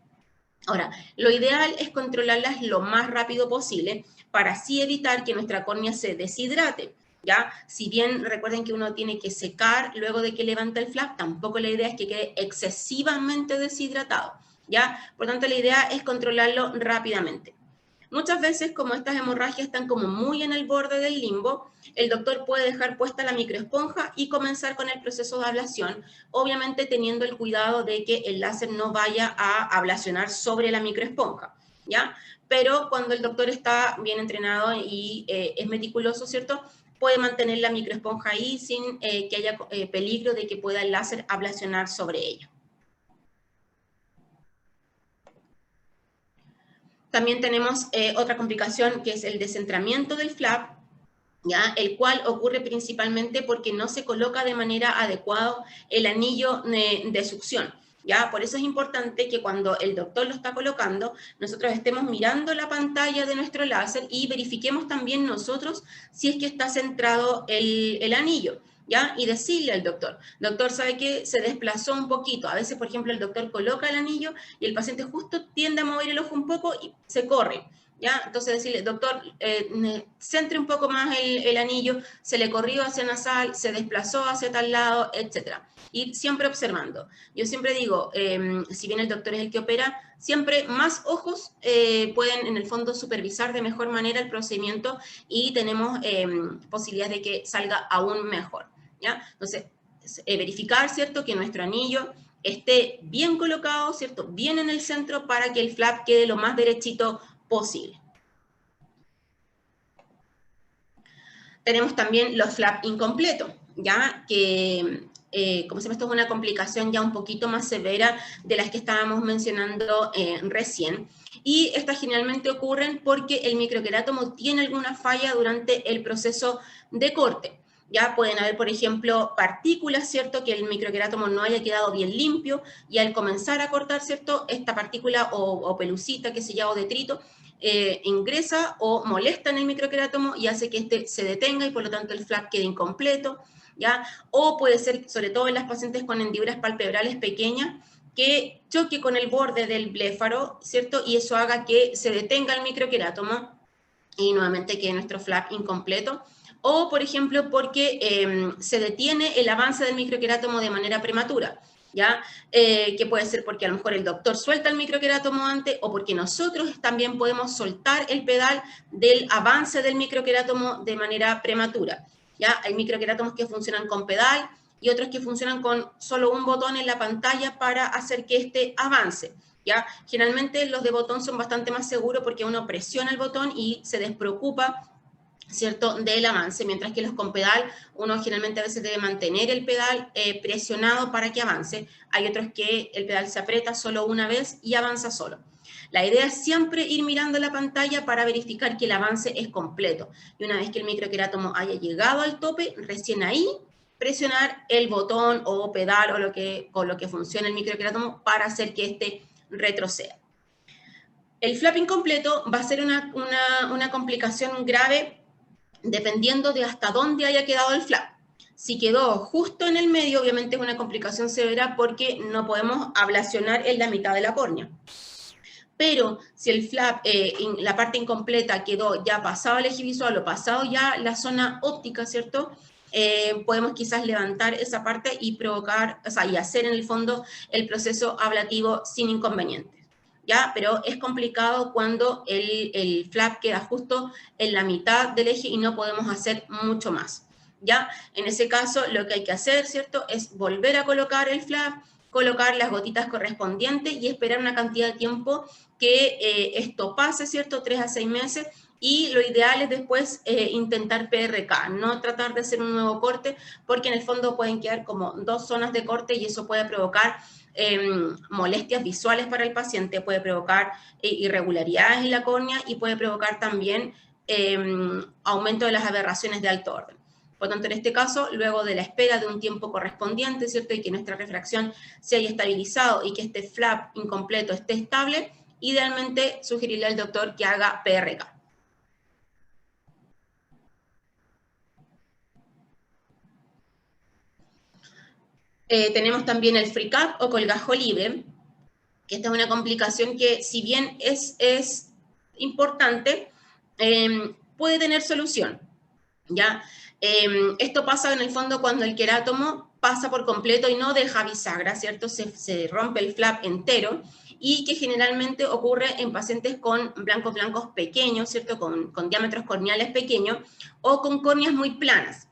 Ahora, lo ideal es controlarlas lo más rápido posible para así evitar que nuestra córnea se deshidrate. ¿Ya? Si bien recuerden que uno tiene que secar luego de que levanta el flap, tampoco la idea es que quede excesivamente deshidratado. ¿Ya? Por tanto, la idea es controlarlo rápidamente. Muchas veces, como estas hemorragias están como muy en el borde del limbo, el doctor puede dejar puesta la microesponja y comenzar con el proceso de ablación, obviamente teniendo el cuidado de que el láser no vaya a ablacionar sobre la microesponja, ¿ya? Pero cuando el doctor está bien entrenado y es meticuloso, ¿cierto?, puede mantener la microesponja ahí sin que haya peligro de que pueda el láser ablacionar sobre ella. También tenemos otra complicación que es el descentramiento del flap, ¿ya? El cual ocurre principalmente porque no se coloca de manera adecuada el anillo de succión. ¿Ya? Por eso es importante que cuando el doctor lo está colocando, nosotros estemos mirando la pantalla de nuestro láser y verifiquemos también nosotros si es que está centrado el anillo. ¿ya? Y decirle al doctor, ¿sabe qué? Se desplazó un poquito. A veces, por ejemplo, el doctor coloca el anillo y el paciente justo tiende a mover el ojo un poco y se corre, ¿ya? Entonces decirle, doctor, centre un poco más el anillo, se le corrió hacia nasal, se desplazó hacia tal lado, etc. Y siempre observando. Yo siempre digo, si bien el doctor es el que opera, siempre más ojos pueden en el fondo supervisar de mejor manera el procedimiento y tenemos posibilidades de que salga aún mejor, ¿ya? Entonces, verificar, ¿cierto?, que nuestro anillo esté bien colocado, ¿cierto?, bien en el centro para que el flap quede lo más derechito posible. Tenemos también los flaps incompletos, ¿ya? Que, como se llama, esto es una complicación ya un poquito más severa de las que estábamos mencionando recién. Y estas generalmente ocurren porque el microquerátomo tiene alguna falla durante el proceso de corte. Ya pueden haber, por ejemplo, partículas, ¿cierto? Que el microquerátomo no haya quedado bien limpio y al comenzar a cortar, ¿cierto? Esta partícula o pelucita, que se llama, o detrito, ingresa o molesta en el microquerátomo y hace que este se detenga y por lo tanto el flap quede incompleto, ¿ya? O puede ser, sobre todo en las pacientes con hendiduras palpebrales pequeñas, que choque con el borde del bléfaro, ¿cierto? Y eso haga que se detenga el microquerátomo y nuevamente quede nuestro flap incompleto. O, por ejemplo, porque se detiene el avance del microquerátomo de manera prematura, ¿ya? Que puede ser porque a lo mejor el doctor suelta el microquerátomo antes o porque nosotros también podemos soltar el pedal del avance del microquerátomo de manera prematura, ¿ya? Hay microquerátomos que funcionan con pedal y otros que funcionan con solo un botón en la pantalla para hacer que este avance, ¿ya? Generalmente los de botón son bastante más seguros porque uno presiona el botón y se despreocupa, ¿cierto?, del avance, mientras que los con pedal, uno generalmente a veces debe mantener el pedal presionado para que avance. Hay otros que el pedal se aprieta solo una vez y avanza solo. La idea es siempre ir mirando la pantalla para verificar que el avance es completo. Y una vez que el microquerátomo haya llegado al tope, recién ahí presionar el botón o pedal o con lo que funciona el microquerátomo para hacer que este retroceda. El flap incompleto va a ser una complicación grave dependiendo de hasta dónde haya quedado el flap. Si quedó justo en el medio, obviamente es una complicación severa porque no podemos ablacionar en la mitad de la córnea. Pero si el flap, la parte incompleta quedó ya pasado el eje visual o pasado ya la zona óptica, ¿cierto? Podemos quizás levantar esa parte y provocar, o sea, y hacer en el fondo el proceso ablativo sin inconvenientes, ¿ya? Pero es complicado cuando el flap queda justo en la mitad del eje y no podemos hacer mucho más, ¿ya? En ese caso, lo que hay que hacer, ¿cierto?, es volver a colocar el flap, colocar las gotitas correspondientes y esperar una cantidad de tiempo que esto pase, ¿cierto?, 3 a 6 meses, y lo ideal es después intentar PRK, no tratar de hacer un nuevo corte, porque en el fondo pueden quedar como 2 zonas de corte y eso puede provocar molestias visuales para el paciente, puede provocar irregularidades en la córnea y puede provocar también aumento de las aberraciones de alto orden. Por lo tanto, en este caso, luego de la espera de un tiempo correspondiente, ¿cierto?, y que nuestra refracción se haya estabilizado y que este flap incompleto esté estable, idealmente sugerirle al doctor que haga PRK. Tenemos también el free cap o colgajo libre, que esta es una complicación que, si bien es importante, puede tener solución, ¿ya? Esto pasa en el fondo cuando el querátomo pasa por completo y no deja bisagra, ¿cierto? Se rompe el flap entero y que generalmente ocurre en pacientes con blancos pequeños, ¿cierto? Con diámetros corneales pequeños o con córneas muy planas.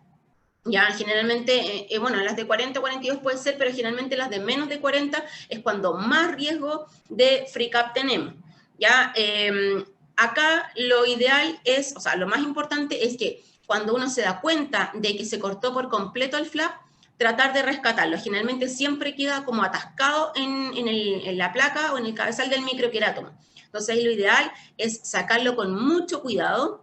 Ya, generalmente, bueno, las de 40 42 puede ser, pero generalmente las de menos de 40 es cuando más riesgo de free cap tenemos. Ya, acá lo ideal es, o sea, lo más importante es que cuando uno se da cuenta de que se cortó por completo el flap, tratar de rescatarlo. Generalmente siempre queda como atascado en la placa o en el cabezal del microquerátomo. Entonces, lo ideal es sacarlo con mucho cuidado.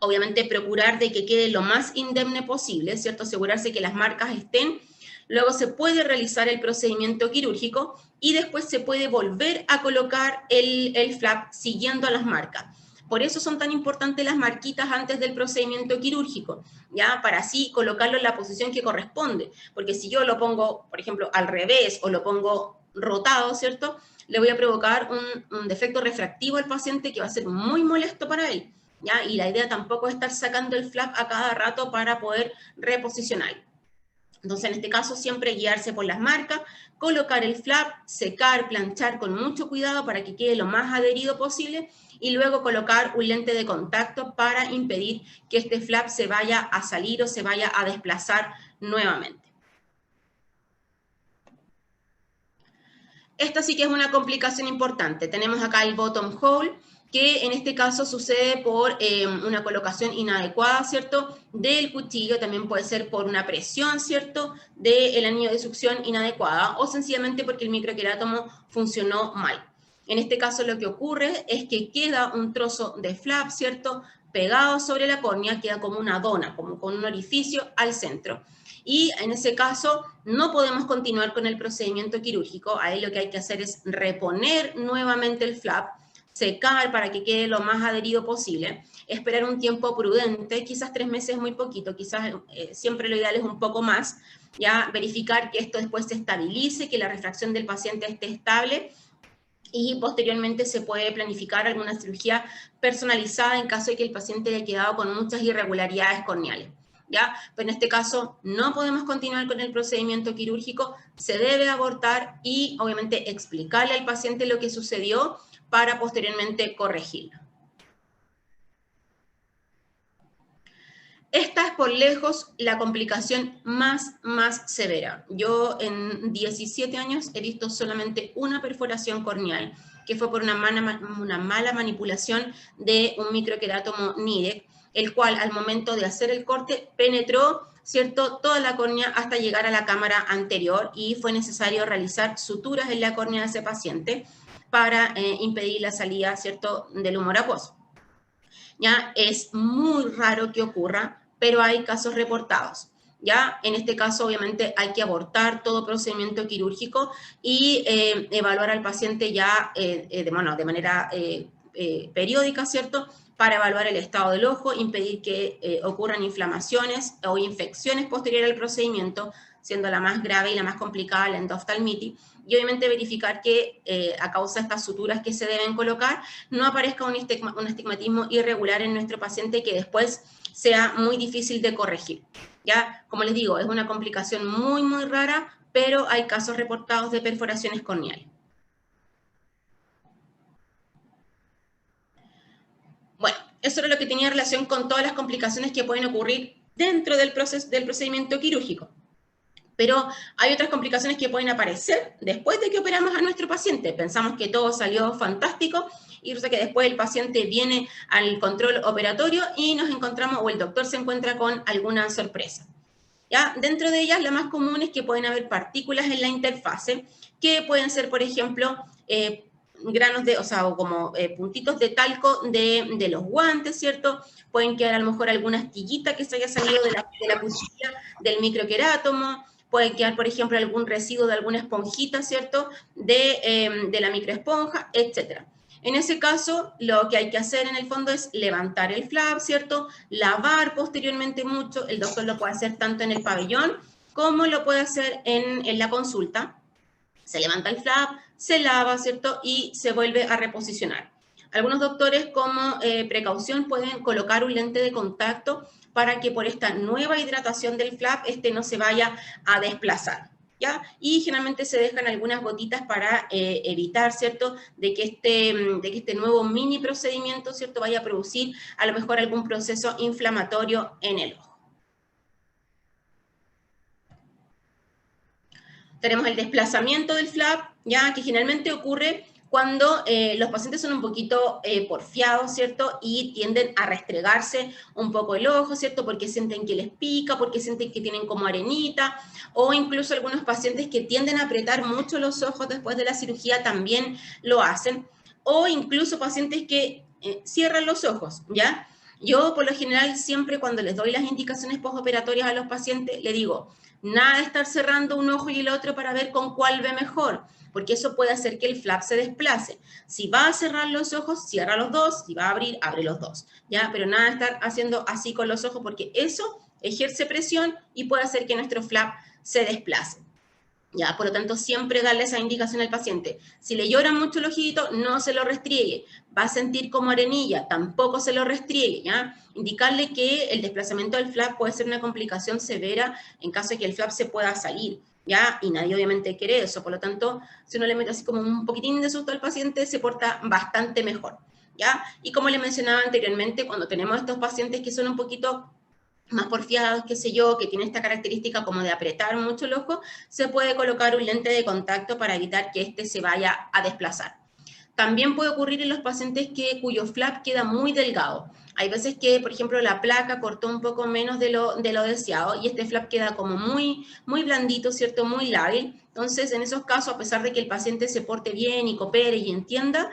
Obviamente procurar de que quede lo más indemne posible, ¿cierto? Asegurarse que las marcas estén. Luego se puede realizar el procedimiento quirúrgico y después se puede volver a colocar el flap siguiendo las marcas. Por eso son tan importantes las marquitas antes del procedimiento quirúrgico, ¿ya? Para así colocarlo en la posición que corresponde. Porque si yo lo pongo, por ejemplo, al revés o lo pongo rotado, ¿cierto? Le voy a provocar un defecto refractivo al paciente que va a ser muy molesto para él, ¿ya? Y la idea tampoco es estar sacando el flap a cada rato para poder reposicionarlo. Entonces, en este caso, siempre guiarse por las marcas, colocar el flap, secar, planchar con mucho cuidado para que quede lo más adherido posible y luego colocar un lente de contacto para impedir que este flap se vaya a salir o se vaya a desplazar nuevamente. Esta sí que es una complicación importante. Tenemos acá el bottom hole, que en este caso sucede por una colocación inadecuada, ¿cierto?, del cuchillo, también puede ser por una presión, ¿cierto?, del anillo de succión inadecuada, o sencillamente porque el microquerátomo funcionó mal. En este caso lo que ocurre es que queda un trozo de flap, ¿cierto?, pegado sobre la córnea, queda como una dona, como con un orificio al centro. Y en ese caso no podemos continuar con el procedimiento quirúrgico. Ahí lo que hay que hacer es reponer nuevamente el flap, secar para que quede lo más adherido posible, esperar un tiempo prudente, quizás 3 meses es muy poquito, quizás siempre lo ideal es un poco más, ya verificar que esto después se estabilice, que la refracción del paciente esté estable, y posteriormente se puede planificar alguna cirugía personalizada en caso de que el paciente haya quedado con muchas irregularidades corneales, ¿ya? Pero en este caso no podemos continuar con el procedimiento quirúrgico, se debe abortar y obviamente explicarle al paciente lo que sucedió para posteriormente corregirlo. Esta es por lejos la complicación más severa. Yo en 17 años he visto solamente una perforación corneal, que fue por una mala manipulación de un microquerátomo Nidec, el cual al momento de hacer el corte penetró, ¿cierto?, toda la córnea hasta llegar a la cámara anterior y fue necesario realizar suturas en la córnea de ese paciente para impedir la salida, ¿cierto?, del humor acuoso. ¿Ya? Es muy raro que ocurra, pero hay casos reportados. ¿Ya? En este caso, obviamente, hay que abortar todo procedimiento quirúrgico y evaluar al paciente ya de manera periódica, ¿cierto?, para evaluar el estado del ojo, impedir que ocurran inflamaciones o infecciones posteriores al procedimiento, siendo la más grave y la más complicada la endoftalmitis, y obviamente verificar que a causa de estas suturas que se deben colocar, no aparezca un astigmatismo irregular en nuestro paciente que después sea muy difícil de corregir. Ya, como les digo, es una complicación muy rara, pero hay casos reportados de perforaciones corneales. Bueno, eso era lo que tenía relación con todas las complicaciones que pueden ocurrir dentro del procedimiento quirúrgico. Pero hay otras complicaciones que pueden aparecer después de que operamos a nuestro paciente. Pensamos que todo salió fantástico y resulta que después el paciente viene al control operatorio y nos encontramos, o el doctor se encuentra con alguna sorpresa. ¿Ya? Dentro de ellas, la más común es que pueden haber partículas en la interfase, que pueden ser, por ejemplo, granos de, o como puntitos de talco de los guantes, ¿cierto? Pueden quedar a lo mejor alguna astillita que se haya salido de la cuchilla del microquerátomo, puede quedar, por ejemplo, algún residuo de alguna esponjita, ¿cierto?, de la microesponja, etc. En ese caso, lo que hay que hacer en el fondo es levantar el flap, ¿cierto?, lavar posteriormente mucho. El doctor lo puede hacer tanto en el pabellón como lo puede hacer en la consulta. Se levanta el flap, se lava, ¿cierto?, y se vuelve a reposicionar. Algunos doctores, como precaución, pueden colocar un lente de contacto para que por esta nueva hidratación del flap no se vaya a desplazar, ¿ya? Y generalmente se dejan algunas gotitas para evitar, ¿cierto?, de que este nuevo mini procedimiento, ¿cierto?, vaya a producir a lo mejor algún proceso inflamatorio en el ojo. Tenemos el desplazamiento del flap, ya, que generalmente ocurre cuando los pacientes son un poquito porfiados, ¿cierto? Y tienden a restregarse un poco el ojo, ¿cierto? Porque sienten que les pica, porque sienten que tienen como arenita, o incluso algunos pacientes que tienden a apretar mucho los ojos después de la cirugía también lo hacen, o incluso pacientes que cierran los ojos, ¿ya? Yo, por lo general, siempre cuando les doy las indicaciones postoperatorias a los pacientes, les digo, Nada de estar cerrando un ojo y el otro para ver con cuál ve mejor, porque eso puede hacer que el flap se desplace. Si va a cerrar los ojos, cierra los dos, si va a abrir, abre los dos, ¿ya? Pero nada de estar haciendo así con los ojos, porque eso ejerce presión y puede hacer que nuestro flap se desplace. ¿Ya? Por lo tanto, siempre darle esa indicación al paciente. Si le llora mucho el ojito, no se lo restriegue. Va a sentir como arenilla, tampoco se lo restriegue, ¿ya? Indicarle que el desplazamiento del flap puede ser una complicación severa en caso de que el flap se pueda salir, ¿ya? Y nadie obviamente quiere eso. Por lo tanto, si uno le mete así como un poquitín de susto al paciente, se porta bastante mejor, ¿ya? Y como le mencionaba anteriormente, cuando tenemos estos pacientes que son un poquito más porfiados, qué sé yo, que tiene esta característica como de apretar mucho el ojo, se puede colocar un lente de contacto para evitar que éste se vaya a desplazar. También puede ocurrir en los pacientes cuyo flap queda muy delgado. Hay veces que, por ejemplo, la placa cortó un poco menos de lo deseado y este flap queda como muy blandito, ¿cierto? Muy lábil. Entonces, en esos casos, a pesar de que el paciente se porte bien y coopere y entienda,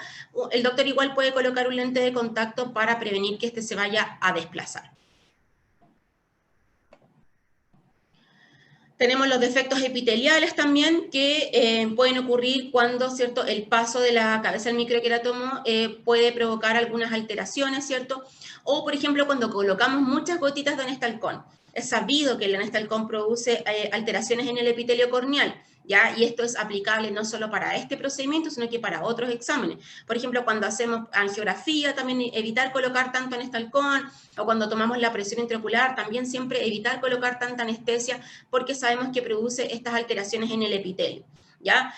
el doctor igual puede colocar un lente de contacto para prevenir que este se vaya a desplazar. Tenemos los defectos epiteliales también que pueden ocurrir cuando, ¿cierto?, el paso de la cabeza al microqueratomo puede provocar algunas alteraciones, ¿cierto? O, por ejemplo, cuando colocamos muchas gotitas de anestalcón. Es sabido que el anestalcón produce alteraciones en el epitelio corneal, ¿ya? Y esto es aplicable no solo para este procedimiento, sino que para otros exámenes. Por ejemplo, cuando hacemos angiografía, también evitar colocar tanto anestalcón, o cuando tomamos la presión intraocular, también siempre evitar colocar tanta anestesia, porque sabemos que produce estas alteraciones en el epitelio, ¿ya?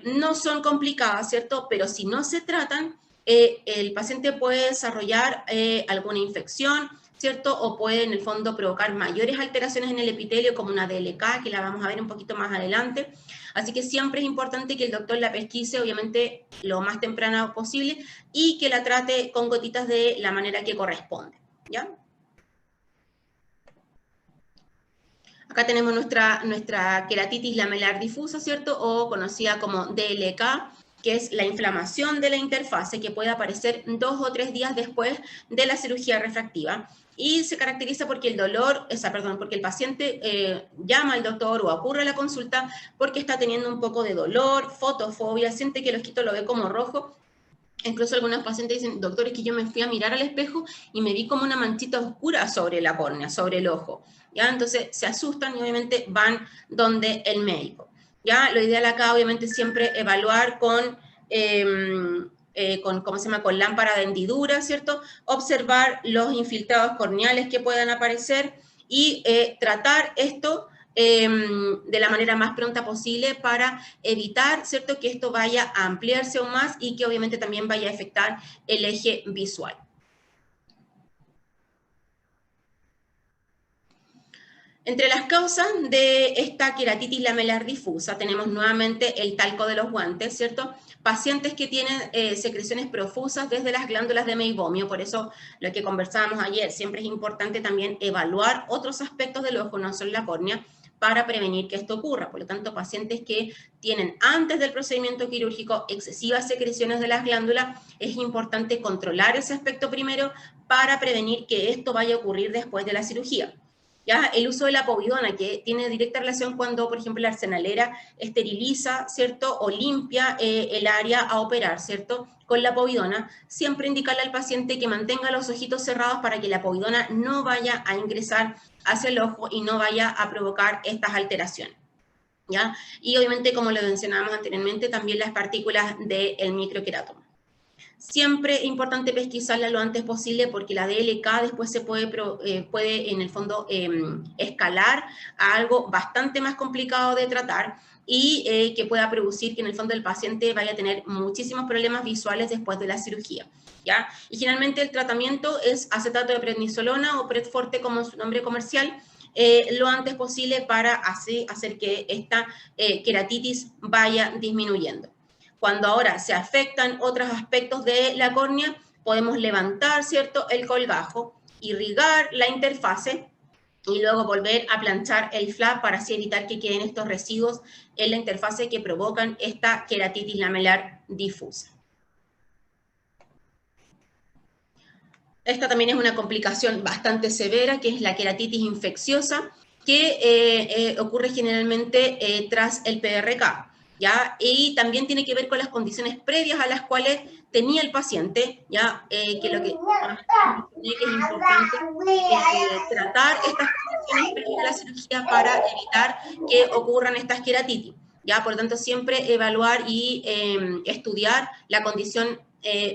No son complicadas, ¿cierto? Pero si no se tratan, el paciente puede desarrollar alguna infección, ¿cierto? O puede en el fondo provocar mayores alteraciones en el epitelio, como una DLK, que la vamos a ver un poquito más adelante. Así que siempre es importante que el doctor la pesquise, obviamente, lo más temprano posible, y que la trate con gotitas de la manera que corresponde, ¿ya? Acá tenemos nuestra queratitis lamelar difusa, ¿cierto? O conocida como DLK, que es la inflamación de la interfase que puede aparecer 2 o 3 días después de la cirugía refractiva. Y se caracteriza porque el dolor, porque el paciente llama al doctor o ocurre a la consulta porque está teniendo un poco de dolor, fotofobia, siente que el ojito lo ve como rojo. Incluso algunos pacientes dicen, doctor, es que yo me fui a mirar al espejo y me vi como una manchita oscura sobre la córnea, sobre el ojo, ¿ya? Entonces se asustan y obviamente van donde el médico, ¿ya? Lo ideal acá obviamente es siempre evaluar ¿cómo se llama? Con lámpara de hendidura, ¿cierto? Observar los infiltrados corneales que puedan aparecer y tratar esto de la manera más pronta posible para evitar, ¿cierto?, que esto vaya a ampliarse aún más y que obviamente también vaya a afectar el eje visual. Entre las causas de esta queratitis lamelar difusa tenemos nuevamente el talco de los guantes, ¿cierto? Pacientes que tienen secreciones profusas desde las glándulas de meibomio, por eso lo que conversábamos ayer, siempre es importante también evaluar otros aspectos del ojo, no solo la córnea, para prevenir que esto ocurra. Por lo tanto, pacientes que tienen antes del procedimiento quirúrgico excesivas secreciones de las glándulas, es importante controlar ese aspecto primero para prevenir que esto vaya a ocurrir después de la cirugía. ¿Ya? El uso de la povidona, que tiene directa relación cuando, por ejemplo, la arsenalera esteriliza, ¿cierto? O limpia el área a operar, ¿cierto? Con la povidona, siempre indicarle al paciente que mantenga los ojitos cerrados para que la povidona no vaya a ingresar hacia el ojo y no vaya a provocar estas alteraciones, ¿ya? Y obviamente, como lo mencionábamos anteriormente, también las partículas del microqueratoma. Siempre es importante pesquisarla lo antes posible porque la DLK después se puede en el fondo escalar a algo bastante más complicado de tratar y que pueda producir que en el fondo el paciente vaya a tener muchísimos problemas visuales después de la cirugía, ¿ya? Y generalmente el tratamiento es acetato de prednisolona o Predforte como su nombre comercial, lo antes posible para así hacer que esta queratitis vaya disminuyendo. Cuando ahora se afectan otros aspectos de la córnea, podemos levantar, ¿cierto?, el colgajo, irrigar la interfase y luego volver a planchar el flap para así evitar que queden estos residuos en la interfase que provocan esta queratitis lamelar difusa. Esta también es una complicación bastante severa, que es la queratitis infecciosa, que ocurre generalmente tras el PRK. ¿Ya? Y también tiene que ver con las condiciones previas a las cuales tenía el paciente, ¿ya? Que lo que es importante tratar estas condiciones previas a la cirugía para evitar que ocurran estas queratitis, ¿ya? Por lo tanto, siempre evaluar y estudiar la condición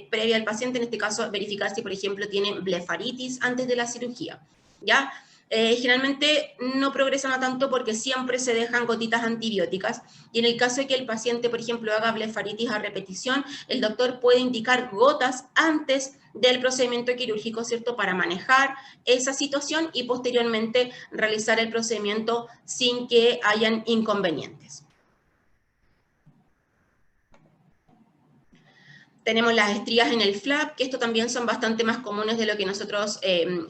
previa al paciente, en este caso, verificar si, por ejemplo, tiene blefaritis antes de la cirugía, ¿ya? Generalmente no progresan a tanto porque siempre se dejan gotitas antibióticas y en el caso de que el paciente, por ejemplo, haga blefaritis a repetición, el doctor puede indicar gotas antes del procedimiento quirúrgico, ¿cierto?, para manejar esa situación y posteriormente realizar el procedimiento sin que hayan inconvenientes. Tenemos las estrías en el flap, que esto también son bastante más comunes de lo que nosotros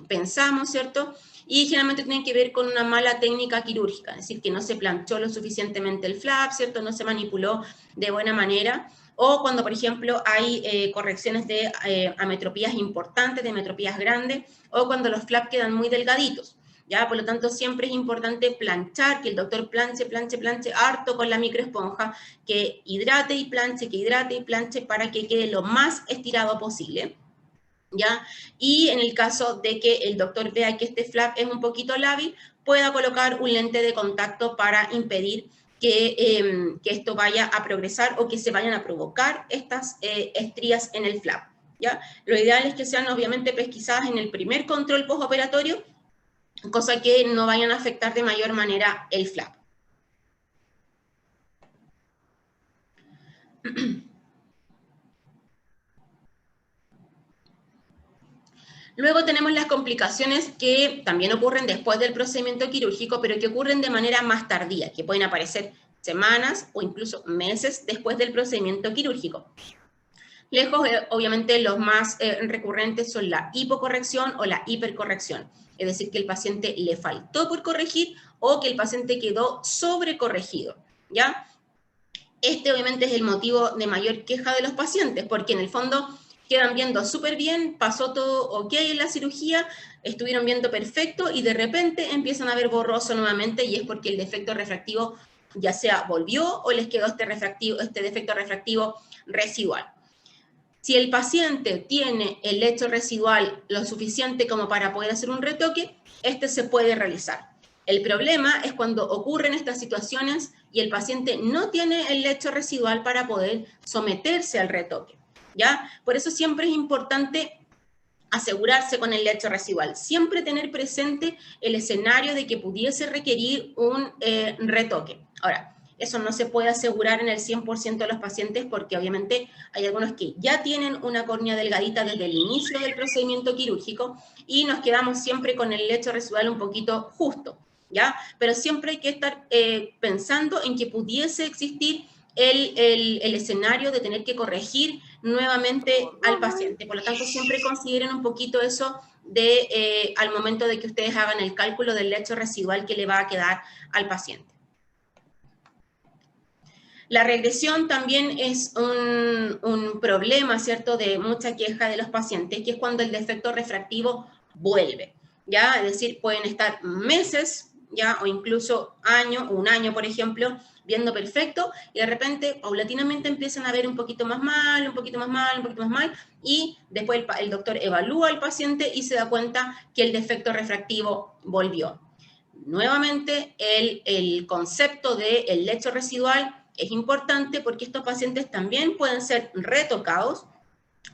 pensamos, ¿cierto? Y generalmente tienen que ver con una mala técnica quirúrgica, es decir, que no se planchó lo suficientemente el flap, ¿cierto? No se manipuló de buena manera, o cuando, por ejemplo, hay correcciones de ametropías importantes, de ametropías grandes, o cuando los flaps quedan muy delgaditos. ¿Ya? Por lo tanto, siempre es importante planchar, que el doctor planche harto con la microesponja, que hidrate y planche para que quede lo más estirado posible. ¿Ya? Y en el caso de que el doctor vea que este flap es un poquito lábil, pueda colocar un lente de contacto para impedir que esto vaya a progresar o que se vayan a provocar estas estrías en el flap. ¿Ya? Lo ideal es que sean obviamente pesquisadas en el primer control postoperatorio, cosa que no vayan a afectar de mayor manera el flap. Luego tenemos las complicaciones que también ocurren después del procedimiento quirúrgico, pero que ocurren de manera más tardía, que pueden aparecer semanas o incluso meses después del procedimiento quirúrgico. Lejos, obviamente, los más recurrentes son la hipocorrección o la hipercorrección, es decir, que el paciente le faltó por corregir o que el paciente quedó sobrecorregido, ¿ya? Este obviamente es el motivo de mayor queja de los pacientes, porque en el fondo quedan viendo súper bien, pasó todo ok en la cirugía, estuvieron viendo perfecto y de repente empiezan a ver borroso nuevamente y es porque el defecto refractivo ya sea volvió o les quedó este defecto refractivo residual. Si el paciente tiene el lecho residual lo suficiente como para poder hacer un retoque, este se puede realizar. El problema es cuando ocurren estas situaciones y el paciente no tiene el lecho residual para poder someterse al retoque, ¿ya? Por eso siempre es importante asegurarse con el lecho residual, siempre tener presente el escenario de que pudiese requerir un retoque. Ahora, eso no se puede asegurar en el 100% de los pacientes porque obviamente hay algunos que ya tienen una córnea delgadita desde el inicio del procedimiento quirúrgico y nos quedamos siempre con el lecho residual un poquito justo, ¿ya? Pero siempre hay que estar pensando en que pudiese existir el escenario de tener que corregir nuevamente al paciente. Por lo tanto, siempre consideren un poquito eso al momento de que ustedes hagan el cálculo del lecho residual que le va a quedar al paciente. La regresión también es un problema, ¿cierto?, de mucha queja de los pacientes, que es cuando el defecto refractivo vuelve, ¿ya? Es decir, pueden estar meses, ¿ya?, o incluso un año, por ejemplo, viendo perfecto, y de repente, paulatinamente, empiezan a ver un poquito más mal, y después el doctor evalúa al paciente y se da cuenta que el defecto refractivo volvió. Nuevamente, el concepto del lecho residual es importante porque estos pacientes también pueden ser retocados,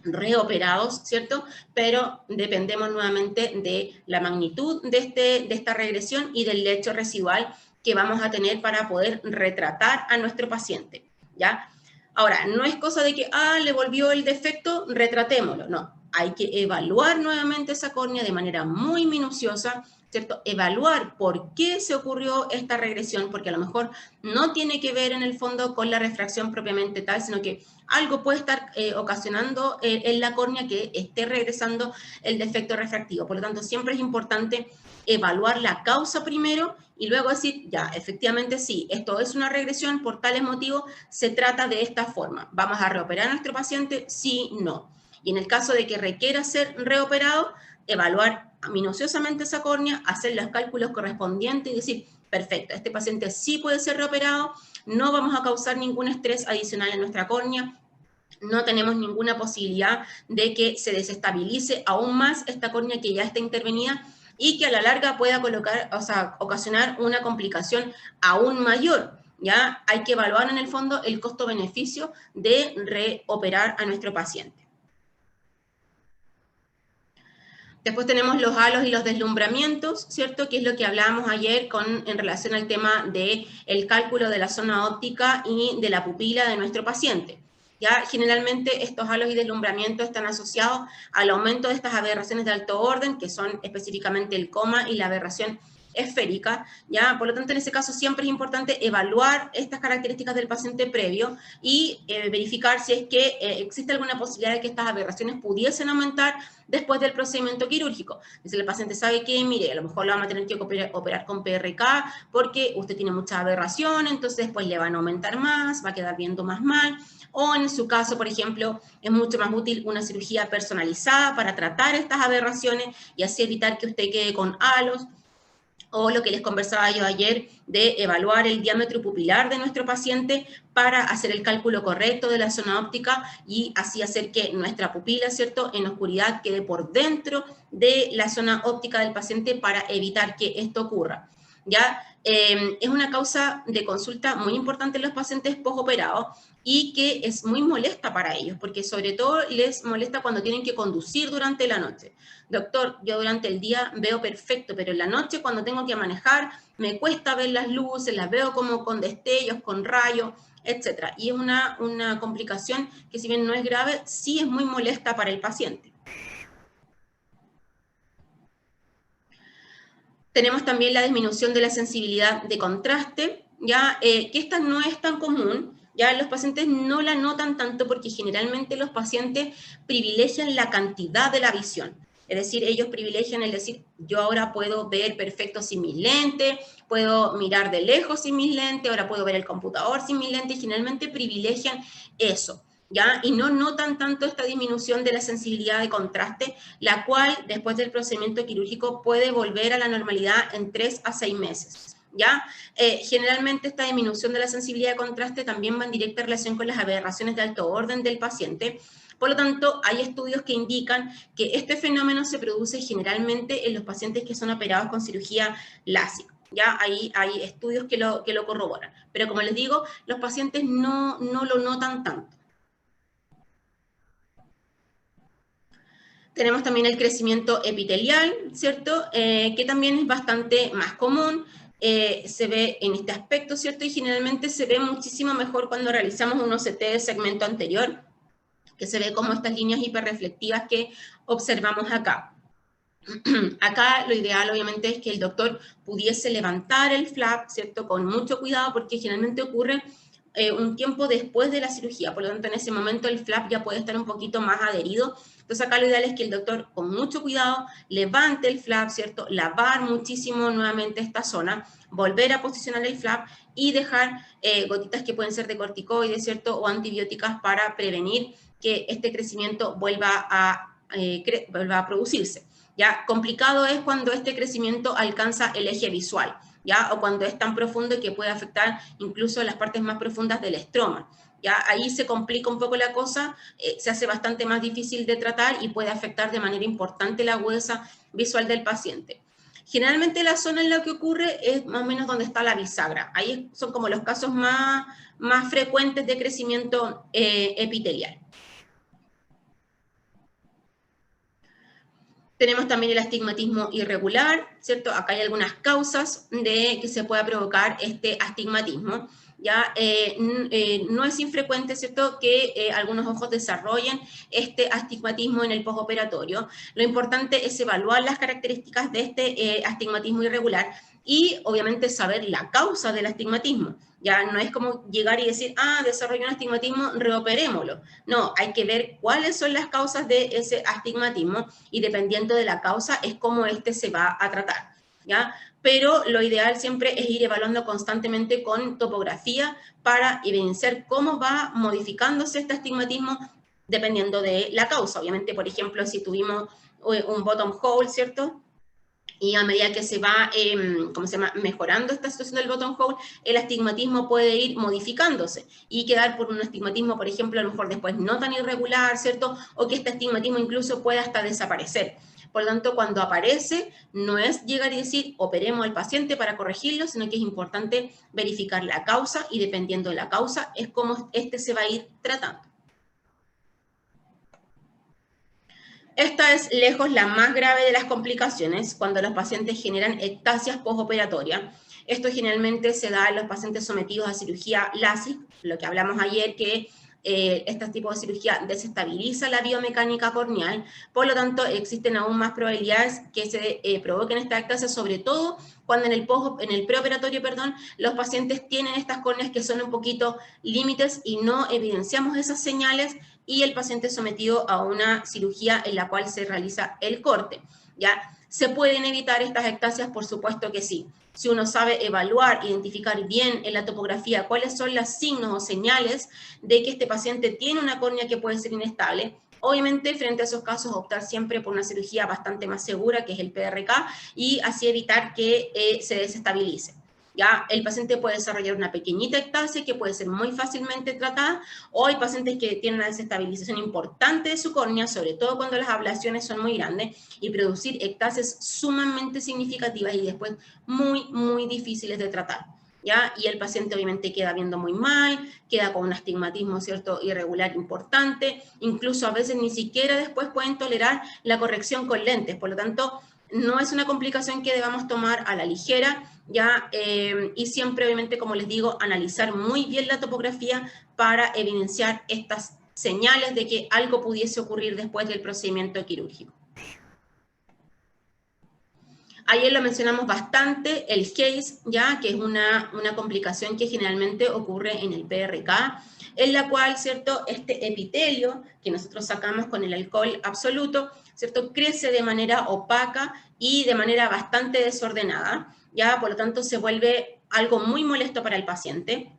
reoperados, ¿cierto? Pero dependemos nuevamente de la magnitud de esta regresión y del lecho residual que vamos a tener para poder retratar a nuestro paciente, ¿ya? Ahora, no es cosa de que, le volvió el defecto, retratémoslo, no. Hay que evaluar nuevamente esa córnea de manera muy minuciosa, ¿cierto? Evaluar por qué se ocurrió esta regresión, porque a lo mejor no tiene que ver en el fondo con la refracción propiamente tal, sino que algo puede estar ocasionando en la córnea que esté regresando el defecto refractivo. Por lo tanto, siempre es importante evaluar la causa primero y luego decir, ya, efectivamente sí, esto es una regresión, por tales motivos se trata de esta forma. ¿Vamos a reoperar a nuestro paciente? Sí, no. Y en el caso de que requiera ser reoperado, evaluar minuciosamente esa córnea, hacer los cálculos correspondientes y decir, perfecto, este paciente sí puede ser reoperado, no vamos a causar ningún estrés adicional en nuestra córnea, no tenemos ninguna posibilidad de que se desestabilice aún más esta córnea que ya está intervenida y que a la larga pueda ocasionar una complicación aún mayor. Ya hay que evaluar en el fondo el costo-beneficio de reoperar a nuestro paciente. Después tenemos los halos y los deslumbramientos, ¿cierto? Que es lo que hablábamos ayer en relación al tema del cálculo de la zona óptica y de la pupila de nuestro paciente. Ya generalmente estos halos y deslumbramientos están asociados al aumento de estas aberraciones de alto orden, que son específicamente el coma y la aberración esférica, ¿ya? Por lo tanto, en ese caso siempre es importante evaluar estas características del paciente previo y verificar si es que existe alguna posibilidad de que estas aberraciones pudiesen aumentar después del procedimiento quirúrgico. Si el paciente sabe que, mire, a lo mejor lo vamos a tener que operar con PRK porque usted tiene mucha aberración, entonces después le van a aumentar más, va a quedar viendo más mal, o en su caso, por ejemplo, es mucho más útil una cirugía personalizada para tratar estas aberraciones y así evitar que usted quede con halos, o lo que les conversaba yo ayer de evaluar el diámetro pupilar de nuestro paciente para hacer el cálculo correcto de la zona óptica y así hacer que nuestra pupila, ¿cierto?, en oscuridad quede por dentro de la zona óptica del paciente para evitar que esto ocurra. ¿Ya? Es una causa de consulta muy importante en los pacientes postoperados y que es muy molesta para ellos, porque sobre todo les molesta cuando tienen que conducir durante la noche. Doctor, yo durante el día veo perfecto, pero en la noche cuando tengo que manejar me cuesta ver las luces, las veo como con destellos, con rayos, etc. Y es una complicación que si bien no es grave, sí es muy molesta para el paciente. Tenemos también la disminución de la sensibilidad de contraste, ya que esta no es tan común, ya los pacientes no la notan tanto porque generalmente los pacientes privilegian la cantidad de la visión. Es decir, ellos privilegian el decir, yo ahora puedo ver perfecto sin mis lentes, puedo mirar de lejos sin mis lentes, ahora puedo ver el computador sin mis lentes, generalmente privilegian eso. ¿Ya? Y no notan tanto esta disminución de la sensibilidad de contraste, la cual después del procedimiento quirúrgico puede volver a la normalidad en 3 a 6 meses. ¿Ya? Generalmente esta disminución de la sensibilidad de contraste también va en directa relación con las aberraciones de alto orden del paciente. Por lo tanto, hay estudios que indican que este fenómeno se produce generalmente en los pacientes que son operados con cirugía láser. Ya hay estudios que lo corroboran. Pero como les digo, los pacientes no lo notan tanto. Tenemos también el crecimiento epitelial, ¿cierto? Que también es bastante más común, se ve en este aspecto, ¿cierto? Y generalmente se ve muchísimo mejor cuando realizamos un OCT de segmento anterior, que se ve como estas líneas hiperreflectivas que observamos acá. Acá lo ideal obviamente es que el doctor pudiese levantar el flap, ¿cierto? Con mucho cuidado porque generalmente ocurre un tiempo después de la cirugía, por lo tanto en ese momento el flap ya puede estar un poquito más adherido. Entonces acá lo ideal es que el doctor con mucho cuidado levante el flap, ¿cierto? Lavar muchísimo nuevamente esta zona, volver a posicionar el flap y dejar gotitas que pueden ser de corticoides, ¿cierto? O antibióticas para prevenir que este crecimiento vuelva a producirse. ¿Ya? Complicado es cuando este crecimiento alcanza el eje visual, ¿ya? O cuando es tan profundo que puede afectar incluso las partes más profundas del estroma. ¿Ya? Ahí se complica un poco la cosa, se hace bastante más difícil de tratar y puede afectar de manera importante la agudeza visual del paciente. Generalmente la zona en la que ocurre es más o menos donde está la bisagra. Ahí son como los casos más frecuentes de crecimiento epitelial. Tenemos también el astigmatismo irregular, ¿cierto? Acá hay algunas causas de que se pueda provocar este astigmatismo. ¿Ya? No es infrecuente, ¿cierto?, que algunos ojos desarrollen este astigmatismo en el postoperatorio. Lo importante es evaluar las características de este astigmatismo irregular y, obviamente, saber la causa del astigmatismo. Ya no es como llegar y decir, desarrolló un astigmatismo, reoperémoslo. No, hay que ver cuáles son las causas de ese astigmatismo y dependiendo de la causa es cómo este se va a tratar. ¿Ya? Pero lo ideal siempre es ir evaluando constantemente con topografía para evidenciar cómo va modificándose este astigmatismo dependiendo de la causa. Obviamente, por ejemplo, si tuvimos un bottom hole, ¿cierto?, Y a medida que se va, mejorando esta situación del button hole, el astigmatismo puede ir modificándose y quedar por un astigmatismo, por ejemplo, a lo mejor después no tan irregular, ¿cierto? O que este astigmatismo incluso pueda hasta desaparecer. Por lo tanto, cuando aparece, no es llegar y decir, operemos al paciente para corregirlo, sino que es importante verificar la causa y dependiendo de la causa, es cómo este se va a ir tratando. Esta es lejos la más grave de las complicaciones cuando los pacientes generan ectasias postoperatorias. Esto generalmente se da en los pacientes sometidos a cirugía LASIK, lo que hablamos ayer, que este tipo de cirugía desestabiliza la biomecánica corneal, por lo tanto existen aún más probabilidades que se provoquen esta ectasia, sobre todo cuando en el preoperatorio, los pacientes tienen estas córneas que son un poquito límites y no evidenciamos esas señales y el paciente es sometido a una cirugía en la cual se realiza el corte, ¿ya? ¿Se pueden evitar estas ectasias? Por supuesto que sí. Si uno sabe evaluar, identificar bien en la topografía cuáles son los signos o señales de que este paciente tiene una córnea que puede ser inestable, obviamente frente a esos casos optar siempre por una cirugía bastante más segura, que es el PRK, y así evitar que se desestabilice. ¿Ya? El paciente puede desarrollar una pequeñita ectasia que puede ser muy fácilmente tratada, o hay pacientes que tienen una desestabilización importante de su córnea, sobre todo cuando las ablaciones son muy grandes, y producir ectasias sumamente significativas y después muy, muy difíciles de tratar. ¿Ya? Y el paciente obviamente queda viendo muy mal, queda con un astigmatismo, ¿cierto?, irregular importante, incluso a veces ni siquiera después pueden tolerar la corrección con lentes, por lo tanto, no es una complicación que debamos tomar a la ligera, ¿ya? Y siempre, obviamente, como les digo, analizar muy bien la topografía para evidenciar estas señales de que algo pudiese ocurrir después del procedimiento quirúrgico. Ayer lo mencionamos bastante, el Haze, ¿ya? Que es una complicación que generalmente ocurre en el PRK, en la cual, ¿cierto?, este epitelio que nosotros sacamos con el alcohol absoluto, ¿cierto?, crece de manera opaca y de manera bastante desordenada, ¿ya? Por lo tanto, se vuelve algo muy molesto para el paciente.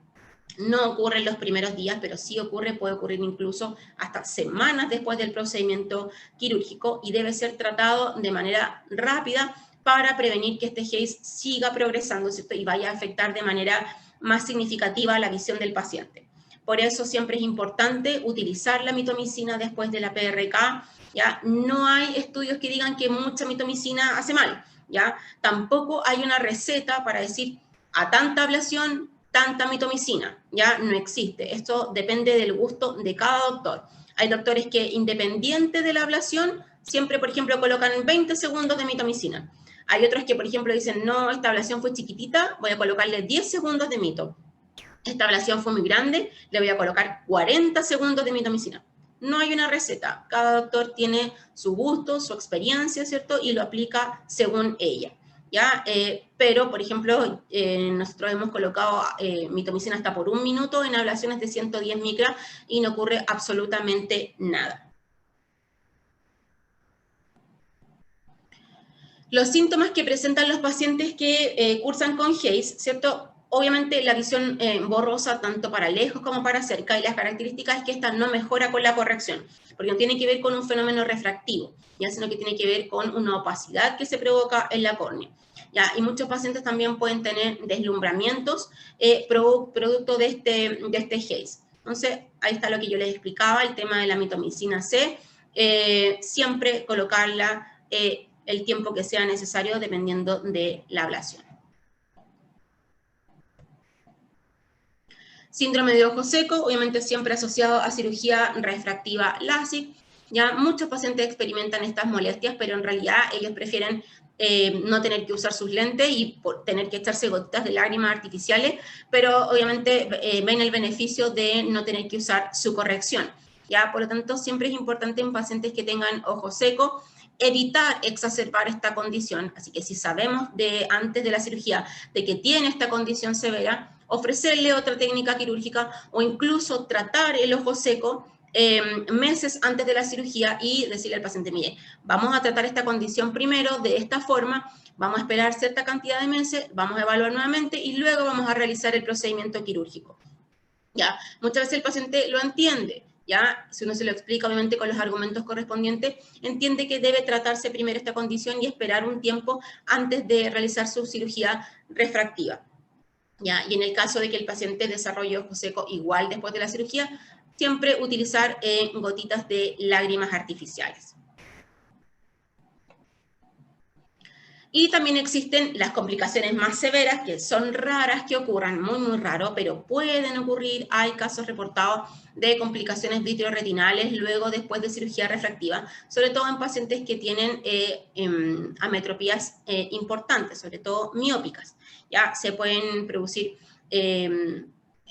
No ocurre en los primeros días, pero sí ocurre, puede ocurrir incluso hasta semanas después del procedimiento quirúrgico y debe ser tratado de manera rápida para prevenir que este Haze siga progresando, ¿cierto?, y vaya a afectar de manera más significativa la visión del paciente. Por eso siempre es importante utilizar la mitomicina después de la PRK, ¿ya? No hay estudios que digan que mucha mitomicina hace mal, ¿ya? Tampoco hay una receta para decir a tanta ablación, tanta mitomicina, ¿ya? No existe. Esto depende del gusto de cada doctor. Hay doctores que, independiente de la ablación, siempre, por ejemplo, colocan 20 segundos de mitomicina. Hay otros que, por ejemplo, dicen, no, esta ablación fue chiquitita, voy a colocarle 10 segundos de mito. Esta ablación fue muy grande, le voy a colocar 40 segundos de mitomicina. No hay una receta. Cada doctor tiene su gusto, su experiencia, ¿cierto? Y lo aplica según ella. ¿Ya? Pero, por ejemplo, nosotros hemos colocado mitomicina hasta por 1 minuto en ablaciones de 110 micras y no ocurre absolutamente nada. Los síntomas que presentan los pacientes que cursan con Haze, ¿cierto? Obviamente la visión borrosa tanto para lejos como para cerca, y las características es que esta no mejora con la corrección, porque no tiene que ver con un fenómeno refractivo, ¿ya? Sino que tiene que ver con una opacidad que se provoca en la córnea. ¿Ya? Y muchos pacientes también pueden tener deslumbramientos producto de este Haze. Entonces, ahí está lo que yo les explicaba, el tema de la mitomicina C, siempre colocarla el tiempo que sea necesario dependiendo de la ablación. Síndrome de ojo seco, obviamente siempre asociado a cirugía refractiva LASIK. Ya muchos pacientes experimentan estas molestias, pero en realidad ellos prefieren no tener que usar sus lentes y tener que echarse gotitas de lágrimas artificiales, pero obviamente ven el beneficio de no tener que usar su corrección. ¿Ya? Por lo tanto, siempre es importante en pacientes que tengan ojo seco evitar exacerbar esta condición. Así que si sabemos antes de la cirugía de que tiene esta condición severa, ofrecerle otra técnica quirúrgica o incluso tratar el ojo seco meses antes de la cirugía y decirle al paciente, mire, vamos a tratar esta condición primero de esta forma, vamos a esperar cierta cantidad de meses, vamos a evaluar nuevamente y luego vamos a realizar el procedimiento quirúrgico. ¿Ya? Muchas veces el paciente lo entiende, ya, si uno se lo explica obviamente con los argumentos correspondientes, entiende que debe tratarse primero esta condición y esperar un tiempo antes de realizar su cirugía refractiva. ¿Ya? Y en el caso de que el paciente desarrolle ojo seco igual después de la cirugía, siempre utilizar gotitas de lágrimas artificiales. Y también existen las complicaciones más severas, que son raras que ocurran, muy, muy raro, pero pueden ocurrir. Hay casos reportados de complicaciones vitreoretinales luego después de cirugía refractiva, sobre todo en pacientes que tienen ametropías importantes, sobre todo miópicas. Ya se pueden producir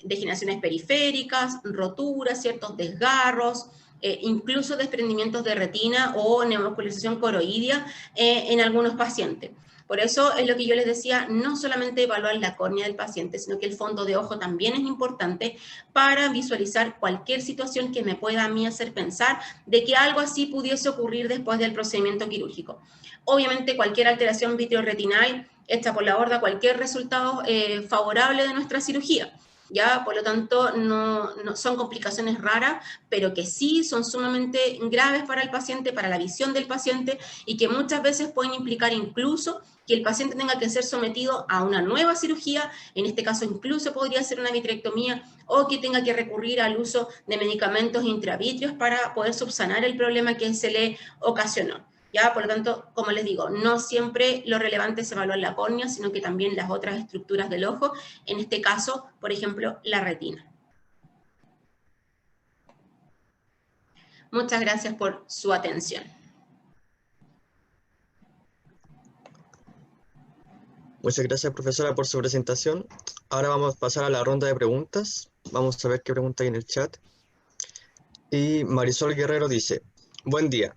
degeneraciones periféricas, roturas, ciertos desgarros, incluso desprendimientos de retina o neovascularización coroidea en algunos pacientes. Por eso es lo que yo les decía, no solamente evaluar la córnea del paciente, sino que el fondo de ojo también es importante para visualizar cualquier situación que me pueda a mí hacer pensar de que algo así pudiese ocurrir después del procedimiento quirúrgico. Obviamente cualquier alteración vitreoretinal echa por la borda cualquier resultado favorable de nuestra cirugía. ¿Ya? Por lo tanto, no son complicaciones raras, pero que sí son sumamente graves para el paciente, para la visión del paciente, y que muchas veces pueden implicar incluso que el paciente tenga que ser sometido a una nueva cirugía, en este caso incluso podría ser una vitrectomía, o que tenga que recurrir al uso de medicamentos intravitreos para poder subsanar el problema que se le ocasionó. ¿Ya? Por lo tanto, como les digo, no siempre lo relevante es evaluar la córnea, sino que también las otras estructuras del ojo, en este caso, por ejemplo, la retina. Muchas gracias por su atención. Muchas gracias, profesora, por su presentación. Ahora vamos a pasar a la ronda de preguntas. Vamos a ver qué pregunta hay en el chat. Y Marisol Guerrero dice, buen día.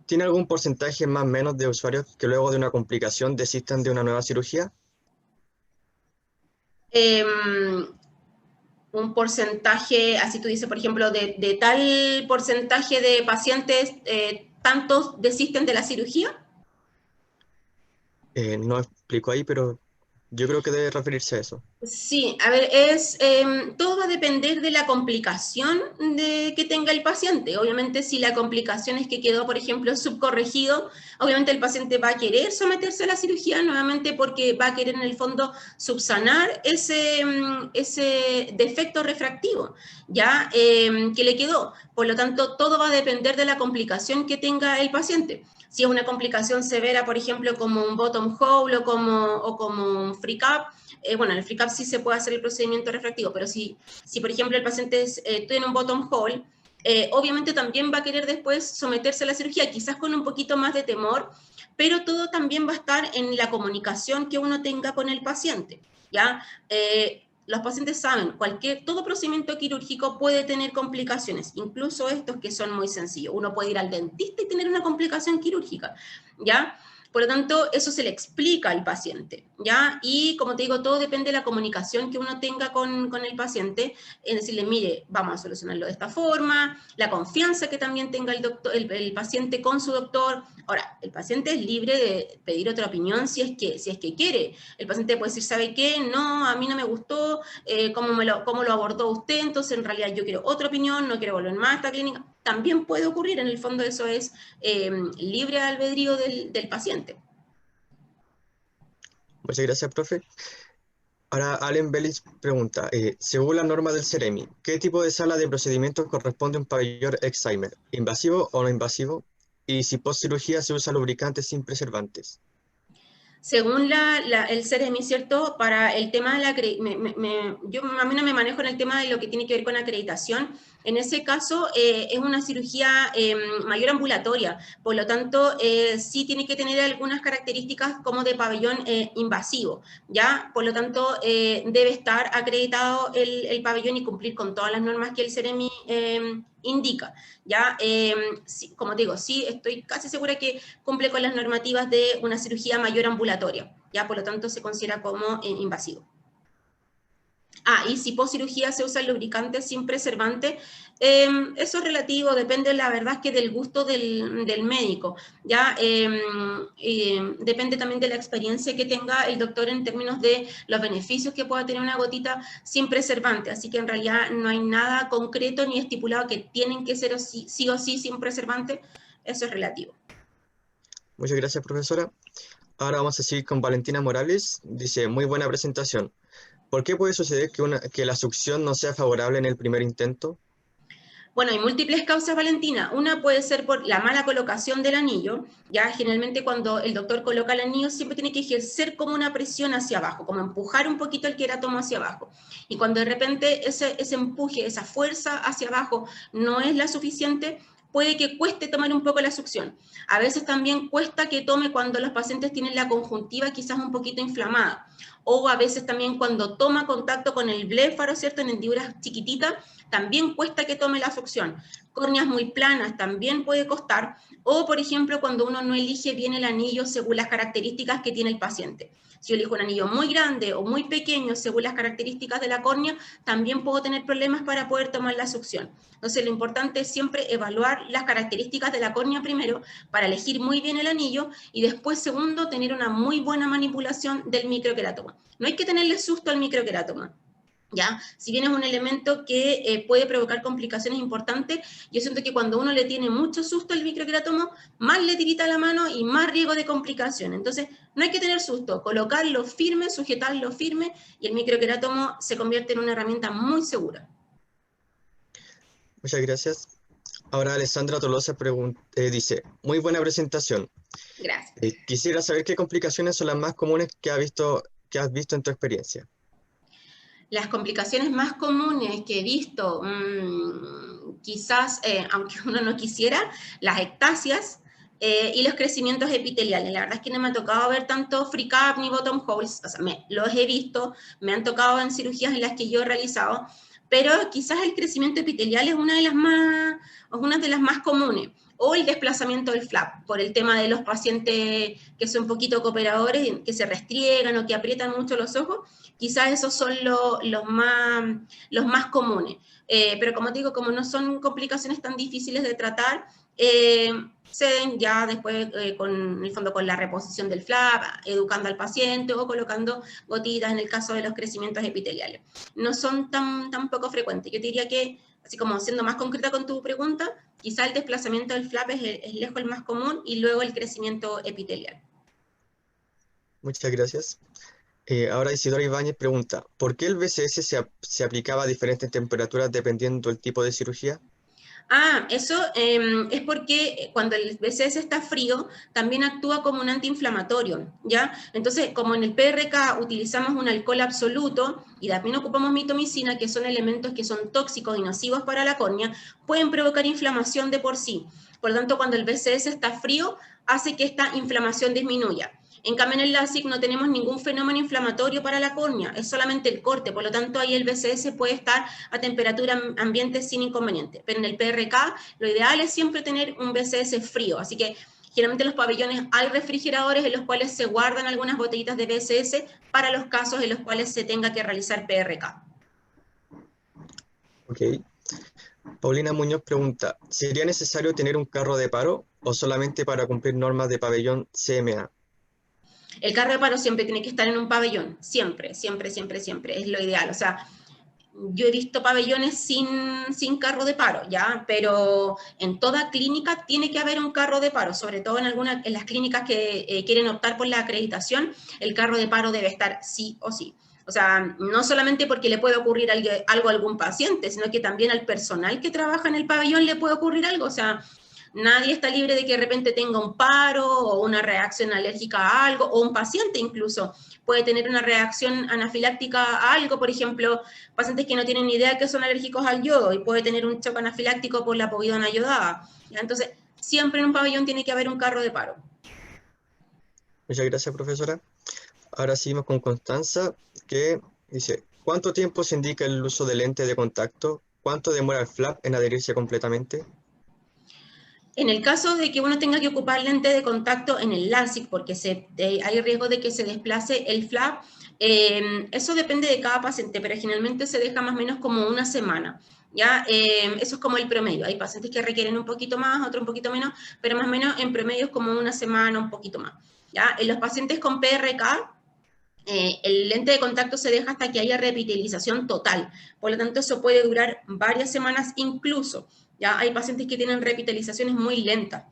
¿Tiene algún porcentaje más o menos de usuarios que luego de una complicación desistan de una nueva cirugía? Un porcentaje, así tú dices, por ejemplo, de tal porcentaje de pacientes, ¿tantos desisten de la cirugía? No explico ahí, pero yo creo que debe referirse a eso. Sí, a ver, todo va a depender de la complicación que tenga el paciente. Obviamente, si la complicación es que quedó, por ejemplo, subcorregido, obviamente el paciente va a querer someterse a la cirugía nuevamente porque va a querer en el fondo subsanar ese defecto refractivo, ¿ya? Que le quedó. Por lo tanto, todo va a depender de la complicación que tenga el paciente. Si es una complicación severa, por ejemplo, como un bottom hole o como un free cap, bueno, en el free cap sí se puede hacer el procedimiento refractivo, pero si por ejemplo, el paciente tiene un bottom hole, obviamente también va a querer después someterse a la cirugía, quizás con un poquito más de temor, pero todo también va a estar en la comunicación que uno tenga con el paciente, ¿ya? Los pacientes saben, todo procedimiento quirúrgico puede tener complicaciones, incluso estos que son muy sencillos. Uno puede ir al dentista y tener una complicación quirúrgica, ¿ya? Por lo tanto, eso se le explica al paciente, ¿ya? Y como te digo, todo depende de la comunicación que uno tenga con el paciente, en decirle, mire, vamos a solucionarlo de esta forma, la confianza que también tenga el paciente con su doctor. Ahora, el paciente es libre de pedir otra opinión si es que quiere. El paciente puede decir, ¿sabe qué? No, a mí no me gustó cómo lo abordó usted, entonces en realidad yo quiero otra opinión, no quiero volver más a esta clínica. También puede ocurrir, en el fondo eso es libre albedrío del paciente. Muchas gracias, profe. Ahora, Allen Bellis pregunta, según la norma del CEREMI, ¿qué tipo de sala de procedimientos corresponde a un pabellón Excimer? ¿Invasivo o no invasivo? Y si post cirugía se usa lubricante sin preservantes. Según el CEREMI, ¿cierto? Para el tema de la yo a mí no me manejo en el tema de lo que tiene que ver con acreditación. En ese caso, es una cirugía mayor ambulatoria, por lo tanto, sí tiene que tener algunas características como de pabellón invasivo, ¿ya? Por lo tanto, debe estar acreditado el pabellón y cumplir con todas las normas que el CEREMI indica, ¿ya? Sí, como digo, sí, estoy casi segura que cumple con las normativas de una cirugía mayor ambulatoria, ¿ya? Por lo tanto, se considera como invasivo. Y si post cirugía se usa el lubricante sin preservante, eso es relativo, depende, la verdad, es que del gusto del médico, ¿ya? Depende también de la experiencia que tenga el doctor en términos de los beneficios que pueda tener una gotita sin preservante, así que en realidad no hay nada concreto ni estipulado que tienen que ser sí o sí sin preservante, eso es relativo. Muchas gracias, profesora. Ahora vamos a seguir con Valentina Morales. Dice, muy buena presentación. ¿Por qué puede suceder que la succión no sea favorable en el primer intento? Bueno, hay múltiples causas, Valentina. Una puede ser por la mala colocación del anillo. Ya generalmente cuando el doctor coloca el anillo siempre tiene que ejercer como una presión hacia abajo, como empujar un poquito el queratomo hacia abajo. Y cuando de repente ese empuje, esa fuerza hacia abajo no es la suficiente, puede que cueste tomar un poco la succión. A veces también cuesta que tome cuando los pacientes tienen la conjuntiva quizás un poquito inflamada. O a veces también cuando toma contacto con el bléfaro, ¿cierto? En hendiduras chiquititas, también cuesta que tome la succión. Córneas muy planas también puede costar, o por ejemplo cuando uno no elige bien el anillo según las características que tiene el paciente. Si yo elijo un anillo muy grande o muy pequeño según las características de la córnea, también puedo tener problemas para poder tomar la succión. Entonces lo importante es siempre evaluar las características de la córnea primero para elegir muy bien el anillo y después segundo tener una muy buena manipulación del microqueratoma. No hay que tenerle susto al microqueratoma. ¿Ya? Si bien es un elemento que puede provocar complicaciones importantes, yo siento que cuando uno le tiene mucho susto al microqueratomo, más le tirita la mano y más riesgo de complicación. Entonces, no hay que tener susto, colocarlo firme, sujetarlo firme, y el microqueratomo se convierte en una herramienta muy segura. Muchas gracias. Ahora Alessandra Tolosa dice, muy buena presentación. Gracias. Quisiera saber qué complicaciones son las más comunes que has visto en tu experiencia. Las complicaciones más comunes que he visto, quizás, aunque uno no quisiera, las ectasias y los crecimientos epiteliales. La verdad es que no me ha tocado ver tanto free cap ni bottom holes, o sea, los he visto, me han tocado en cirugías en las que yo he realizado, pero quizás el crecimiento epitelial es una de las más comunes, o el desplazamiento del flap, por el tema de los pacientes que son un poquito cooperadores, que se restriegan o que aprietan mucho los ojos, quizás esos son los más comunes. Pero como te digo, como no son complicaciones tan difíciles de tratar, se den ya después, en el fondo, con la reposición del flap, educando al paciente o colocando gotitas en el caso de los crecimientos epiteliales. No son tan poco frecuentes. Yo te diría que, así como siendo más concreta con tu pregunta, quizá el desplazamiento del flap es lejos el más común y luego el crecimiento epitelial. Muchas gracias. Ahora Isidora Ibáñez pregunta, ¿por qué el BCS se aplicaba a diferentes temperaturas dependiendo del tipo de cirugía? Eso es porque cuando el BCS está frío, también actúa como un antiinflamatorio, ¿ya? Entonces, como en el PRK utilizamos un alcohol absoluto y también ocupamos mitomicina, que son elementos que son tóxicos y nocivos para la córnea, pueden provocar inflamación de por sí. Por lo tanto, cuando el BCS está frío, hace que esta inflamación disminuya. En cambio, en el LASIK no tenemos ningún fenómeno inflamatorio para la córnea, es solamente el corte, por lo tanto ahí el BCS puede estar a temperatura ambiente sin inconveniente. Pero en el PRK lo ideal es siempre tener un BCS frío, así que generalmente en los pabellones hay refrigeradores en los cuales se guardan algunas botellitas de BCS para los casos en los cuales se tenga que realizar PRK. Ok. Paulina Muñoz pregunta, ¿sería necesario tener un carro de paro o solamente para cumplir normas de pabellón CMA? El carro de paro siempre tiene que estar en un pabellón, siempre, siempre, siempre, siempre, es lo ideal. O sea, yo he visto pabellones sin carro de paro, ¿ya? Pero en toda clínica tiene que haber un carro de paro, sobre todo en las clínicas que quieren optar por la acreditación, el carro de paro debe estar sí o sí. O sea, no solamente porque le puede ocurrir algo a algún paciente, sino que también al personal que trabaja en el pabellón le puede ocurrir algo. O sea, nadie está libre de que de repente tenga un paro o una reacción alérgica a algo, o un paciente incluso puede tener una reacción anafiláctica a algo, por ejemplo, pacientes que no tienen ni idea que son alérgicos al yodo y puede tener un shock anafiláctico por la povidona yodada. Entonces, siempre en un pabellón tiene que haber un carro de paro. Muchas gracias, profesora. Ahora seguimos con Constanza, que dice, ¿cuánto tiempo se indica el uso de lente de contacto? ¿Cuánto demora el flap en adherirse completamente? En el caso de que uno tenga que ocupar lente de contacto en el LASIK, porque hay riesgo de que se desplace el flap, eso depende de cada paciente, pero generalmente se deja más o menos como una semana. ¿Ya? Eso es como el promedio. Hay pacientes que requieren un poquito más, otros un poquito menos, pero más o menos en promedio es como una semana, un poquito más. ¿Ya? En los pacientes con PRK, el lente de contacto se deja hasta que haya revitalización total. Por lo tanto, eso puede durar varias semanas incluso. ¿Ya? Hay pacientes que tienen revitalizaciones muy lentas.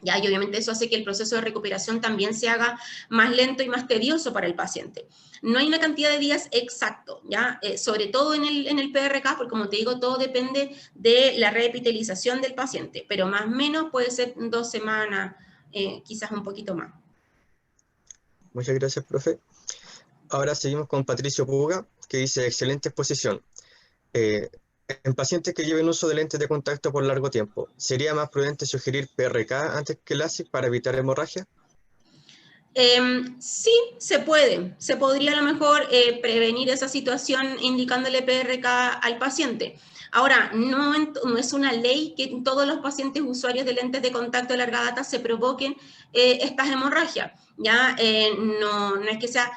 ¿Ya? Y obviamente eso hace que el proceso de recuperación también se haga más lento y más tedioso para el paciente. No hay una cantidad de días exacto, ¿ya? Sobre todo en el PRK, porque como te digo, todo depende de la revitalización del paciente, pero más o menos puede ser 2 semanas, quizás un poquito más. Muchas gracias, profe. Ahora seguimos con Patricio Puga, que dice, excelente exposición. En pacientes que lleven uso de lentes de contacto por largo tiempo, ¿sería más prudente sugerir PRK antes que LASIK para evitar hemorragia? Sí, se puede. Se podría a lo mejor prevenir esa situación indicándole PRK al paciente. Ahora, no es una ley que en todos los pacientes usuarios de lentes de contacto de larga data se provoquen estas hemorragias. ¿Ya? No es que sea,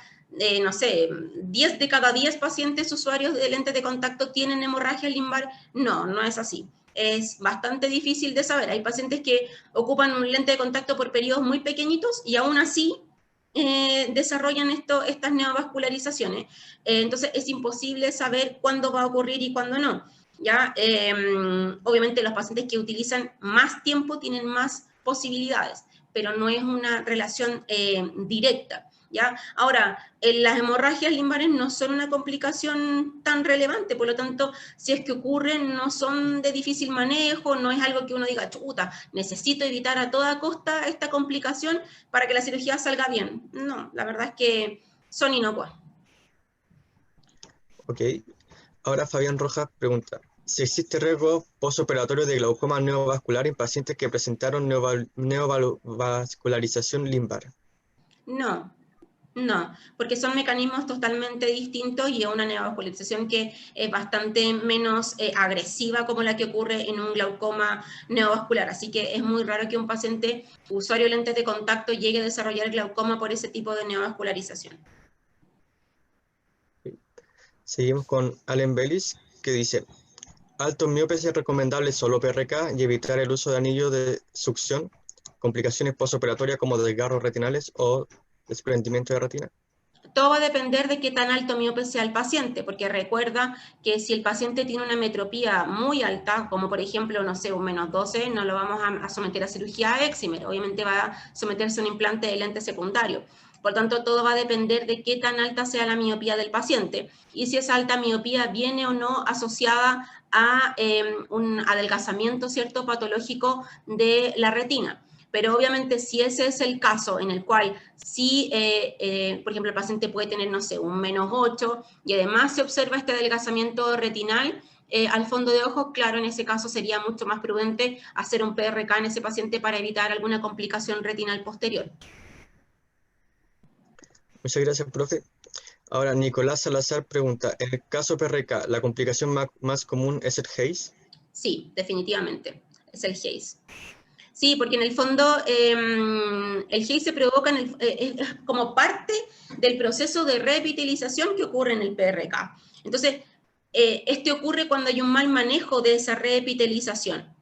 no sé, 10 de cada 10 pacientes usuarios de lentes de contacto tienen hemorragia limbar. No es así. Es bastante difícil de saber. Hay pacientes que ocupan un lente de contacto por periodos muy pequeñitos y aún así desarrollan estas neovascularizaciones. Entonces es imposible saber cuándo va a ocurrir y cuándo no. ¿Ya? Obviamente los pacientes que utilizan más tiempo tienen más posibilidades, pero no es una relación directa. ¿Ya? Ahora, las hemorragias limbares no son una complicación tan relevante, por lo tanto, si es que ocurren, no son de difícil manejo, no es algo que uno diga, chuta, necesito evitar a toda costa esta complicación para que la cirugía salga bien. No, la verdad es que son inocuas. Ok. Ahora Fabián Rojas pregunta, si existe riesgo postoperatorio de glaucoma neovascular en pacientes que presentaron neovascularización limbar. No, no, porque son mecanismos totalmente distintos y es una neovascularización que es bastante menos agresiva como la que ocurre en un glaucoma neovascular. Así que es muy raro que un paciente usuario de lentes de contacto llegue a desarrollar glaucoma por ese tipo de neovascularización. Seguimos con Allen Bellis, que dice, altos miopes es recomendable solo PRK y evitar el uso de anillo de succión, complicaciones postoperatorias como desgarros retinales o desprendimiento de retina. Todo va a depender de qué tan alto miope sea el paciente, porque recuerda que si el paciente tiene una metropía muy alta, como por ejemplo, no sé, un -12, no lo vamos a someter a cirugía Excimer, obviamente va a someterse a un implante de lente secundario. Por tanto, todo va a depender de qué tan alta sea la miopía del paciente y si esa alta miopía viene o no asociada a un adelgazamiento, ¿cierto?, patológico de la retina. Pero obviamente si ese es el caso en el cual sí, por ejemplo, el paciente puede tener, no sé, un -8 y además se observa este adelgazamiento retinal al fondo de ojos, claro, en ese caso sería mucho más prudente hacer un PRK en ese paciente para evitar alguna complicación retinal posterior. Muchas gracias, profe. Ahora, Nicolás Salazar pregunta, en el caso PRK, ¿la complicación más común es el Haze? Sí, definitivamente, es el Haze. Sí, porque en el fondo el Haze se provoca es como parte del proceso de revitalización que ocurre en el PRK. Entonces, este ocurre cuando hay un mal manejo de esa revitalización.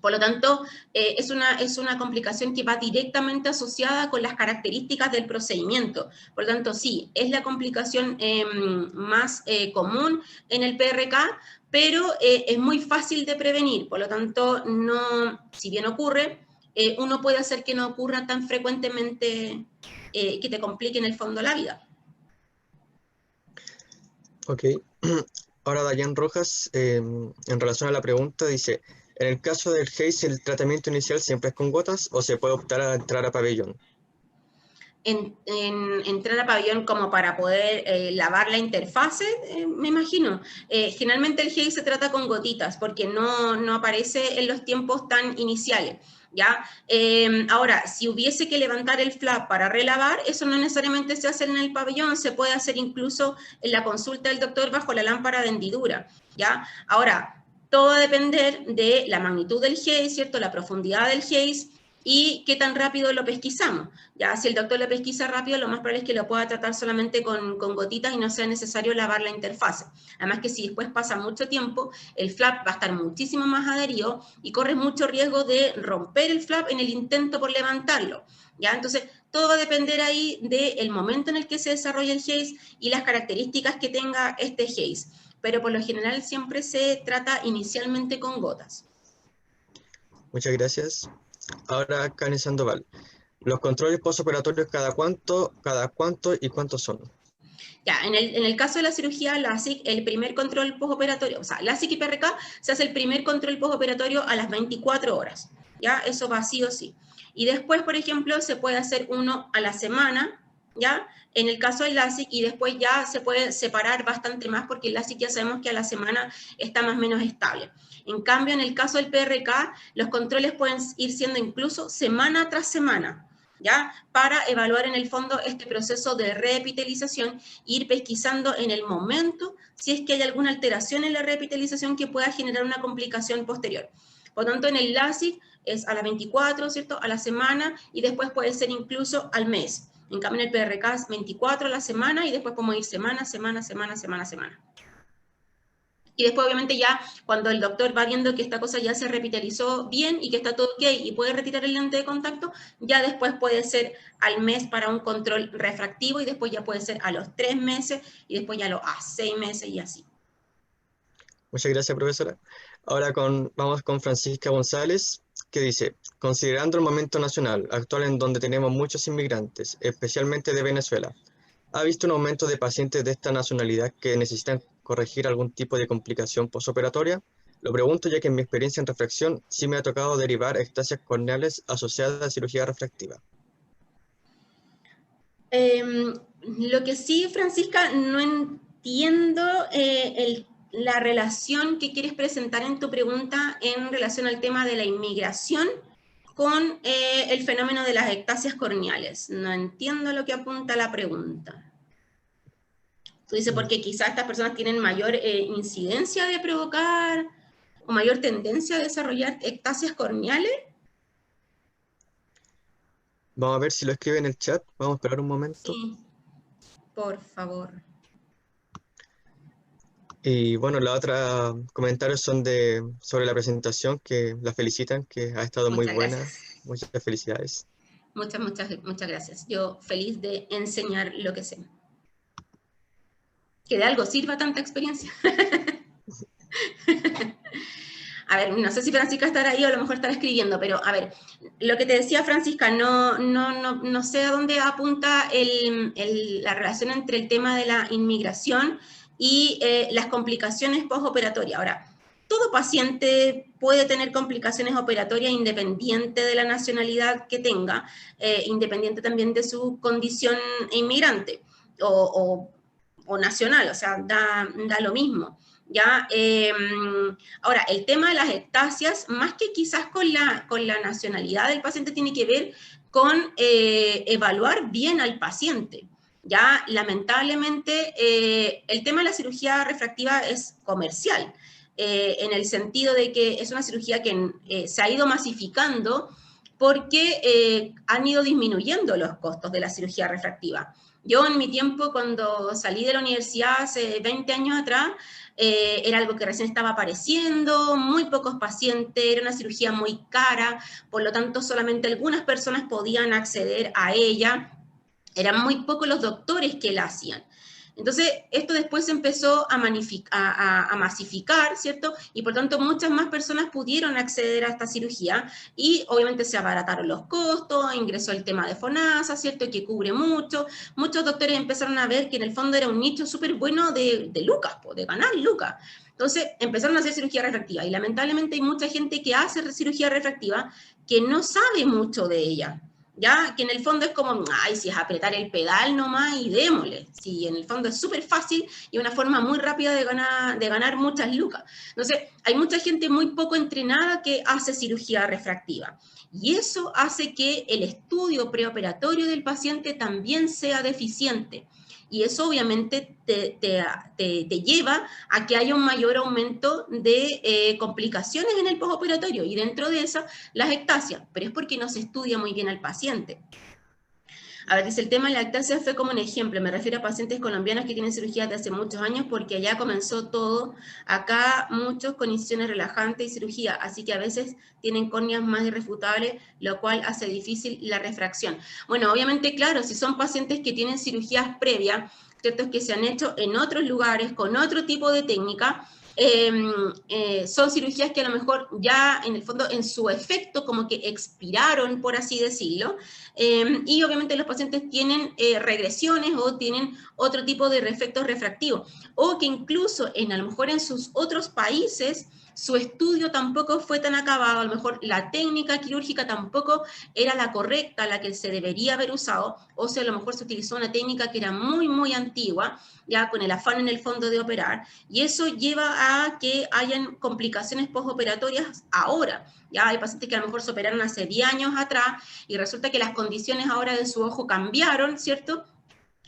Por lo tanto, es una complicación que va directamente asociada con las características del procedimiento. Por lo tanto, sí, es la complicación más común en el PRK, pero es muy fácil de prevenir. Por lo tanto, no, si bien ocurre, uno puede hacer que no ocurra tan frecuentemente que te complique en el fondo la vida. Ok. Ahora Dayan Rojas, en relación a la pregunta, dice, en el caso del Haze, ¿el tratamiento inicial siempre es con gotas o se puede optar a entrar a pabellón? Entrar a pabellón como para poder lavar la interfase, me imagino. Generalmente el gel se trata con gotitas porque no aparece en los tiempos tan iniciales. ¿Ya? Ahora, si hubiese que levantar el flap para relavar, eso no necesariamente se hace en el pabellón, se puede hacer incluso en la consulta del doctor bajo la lámpara de hendidura. ¿Ya? Ahora, Todo va a depender de la magnitud del haze, ¿cierto? La profundidad del haze y qué tan rápido lo pesquisamos. Ya si el doctor lo pesquisa rápido, lo más probable es que lo pueda tratar solamente con gotitas y no sea necesario lavar la interfase. Además que si después pasa mucho tiempo, el flap va a estar muchísimo más adherido y corres mucho riesgo de romper el flap en el intento por levantarlo. ¿Ya? Entonces, todo va a depender ahí del momento en el que se desarrolla el haze y las características que tenga este haze. Pero por lo general siempre se trata inicialmente con gotas. Muchas gracias. Ahora, Karen Sandoval. Los controles postoperatorios, cada cuánto y cuántos son? Ya, en el caso de la cirugía LASIK, el primer control postoperatorio, o sea, LASIK y PRK, se hace el primer control postoperatorio a las 24 horas. ¿Ya? Eso va sí o sí. Y después, por ejemplo, se puede hacer uno a la semana, ¿ya? En el caso del LASIK, y después ya se puede separar bastante más porque el LASIK ya sabemos que a la semana está más o menos estable. En cambio, en el caso del PRK, los controles pueden ir siendo incluso semana tras semana, ¿ya? Para evaluar en el fondo este proceso de reepitelización, ir pesquisando en el momento si es que hay alguna alteración en la reepitelización que pueda generar una complicación posterior. Por lo tanto, en el LASIK es a las 24, ¿cierto? A la semana y después puede ser incluso al mes. En cambio, en el PRK es 24 a la semana y después podemos ir semana. Y después, obviamente, ya cuando el doctor va viendo que esta cosa ya se repitalizó bien y que está todo ok y puede retirar el lente de contacto, ya después puede ser al mes para un control refractivo y después ya puede ser a los 3 meses y después ya a 6 meses y así. Muchas gracias, profesora. Ahora vamos con Francisca González, que dice, considerando el momento nacional actual en donde tenemos muchos inmigrantes, especialmente de Venezuela, ¿ha visto un aumento de pacientes de esta nacionalidad que necesitan corregir algún tipo de complicación posoperatoria? Lo pregunto ya que en mi experiencia en refracción sí me ha tocado derivar ectasias corneales asociadas a cirugía refractiva. Lo que sí, Francisca, no entiendo la relación que quieres presentar en tu pregunta en relación al tema de la inmigración con el fenómeno de las ectasias corneales. No entiendo lo que apunta la pregunta. Tú dices porque quizás estas personas tienen mayor incidencia de provocar o mayor tendencia a desarrollar ectasias corneales. Vamos a ver si lo escribe en el chat. Vamos a esperar un momento. Sí, por favor. Y bueno, los otros comentarios son sobre la presentación, que la felicitan, que ha estado muy Muchas buena. gracias. Muchas felicidades. Muchas gracias. Yo feliz de enseñar lo que sé. Que de algo sirva tanta experiencia. A ver, no sé si Francisca estará ahí o a lo mejor estará escribiendo, pero a ver, lo que te decía Francisca, no sé a dónde apunta la relación entre el tema de la inmigración y las complicaciones postoperatorias. Ahora, todo paciente puede tener complicaciones operatorias independiente de la nacionalidad que tenga, independiente también de su condición inmigrante o nacional, o sea, da lo mismo. ¿Ya? Ahora, el tema de las ectasias, más que quizás con la nacionalidad del paciente, tiene que ver con evaluar bien al paciente. Ya, lamentablemente, el tema de la cirugía refractiva es comercial, en el sentido de que es una cirugía que se ha ido masificando porque han ido disminuyendo los costos de la cirugía refractiva. Yo en mi tiempo, cuando salí de la universidad hace 20 años atrás, era algo que recién estaba apareciendo, muy pocos pacientes, era una cirugía muy cara, por lo tanto solamente algunas personas podían acceder a ella, eran muy pocos los doctores que la hacían. Entonces, esto después se empezó a masificar, ¿cierto? Y por tanto, muchas más personas pudieron acceder a esta cirugía y obviamente se abarataron los costos, ingresó el tema de FONASA, ¿cierto? Que cubre mucho. Muchos doctores empezaron a ver que en el fondo era un nicho súper bueno de lucas, de ganar lucas. Entonces, empezaron a hacer cirugía refractiva y lamentablemente hay mucha gente que hace cirugía refractiva que no sabe mucho de ella. ¿Ya? Que en el fondo es como, ay, si es apretar el pedal nomás y démosle. Sí, en el fondo es súper fácil y una forma muy rápida de ganar muchas lucas. Entonces, hay mucha gente muy poco entrenada que hace cirugía refractiva. Y eso hace que el estudio preoperatorio del paciente también sea deficiente. Y eso obviamente te lleva a que haya un mayor aumento de complicaciones en el postoperatorio, y dentro de eso, las ectasias, pero es porque no se estudia muy bien al paciente. A ver, dice, el tema de la lactancia fue como un ejemplo. Me refiero a pacientes colombianos que tienen cirugías de hace muchos años porque allá comenzó todo. Acá muchos con incisiones relajantes y cirugía, así que a veces tienen córneas más irrefutables, lo cual hace difícil la refracción. Bueno, obviamente, claro, si son pacientes que tienen cirugías previas, ¿cierto? Que se han hecho en otros lugares con otro tipo de técnica, son cirugías que a lo mejor ya en el fondo en su efecto como que expiraron, por así decirlo, y obviamente los pacientes tienen regresiones o tienen otro tipo de efectos refractivos, o que incluso a lo mejor en sus otros países su estudio tampoco fue tan acabado, a lo mejor la técnica quirúrgica tampoco era la correcta, la que se debería haber usado, o sea, a lo mejor se utilizó una técnica que era muy, muy antigua, ya con el afán en el fondo de operar, y eso lleva a que hayan complicaciones postoperatorias ahora. Ya hay pacientes que a lo mejor se operaron hace 10 años atrás y resulta que las condiciones ahora de su ojo cambiaron, ¿cierto?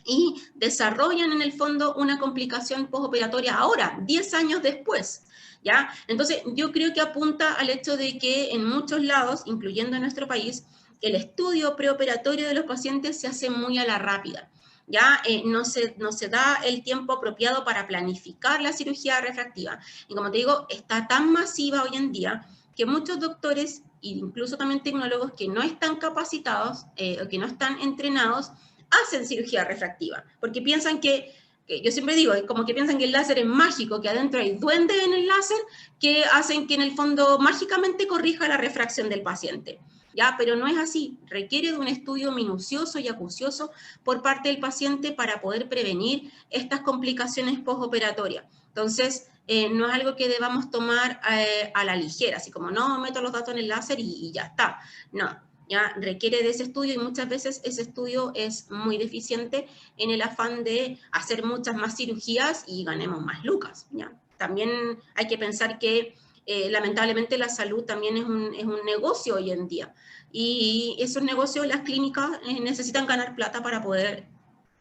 Y desarrollan en el fondo una complicación postoperatoria ahora, 10 años después. ¿Ya? Entonces, yo creo que apunta al hecho de que en muchos lados, incluyendo en nuestro país, el estudio preoperatorio de los pacientes se hace muy a la rápida. ¿Ya? No se da el tiempo apropiado para planificar la cirugía refractiva. Y como te digo, está tan masiva hoy en día que muchos doctores, e incluso también tecnólogos que no están capacitados o que no están entrenados, hacen cirugía refractiva, porque piensan que yo siempre digo, es como que piensan que el láser es mágico, que adentro hay duendes en el láser que hacen que en el fondo mágicamente corrija la refracción del paciente. ¿Ya? Pero no es así, requiere de un estudio minucioso y acucioso por parte del paciente para poder prevenir estas complicaciones postoperatorias. Entonces, no es algo que debamos tomar a la ligera, así como no, meto los datos en el láser y ya está. No, ya requiere de ese estudio y muchas veces ese estudio es muy deficiente en el afán de hacer muchas más cirugías y ganemos más lucas. ¿Ya? También hay que pensar que lamentablemente la salud también es un negocio hoy en día y esos negocios, las clínicas necesitan ganar plata para poder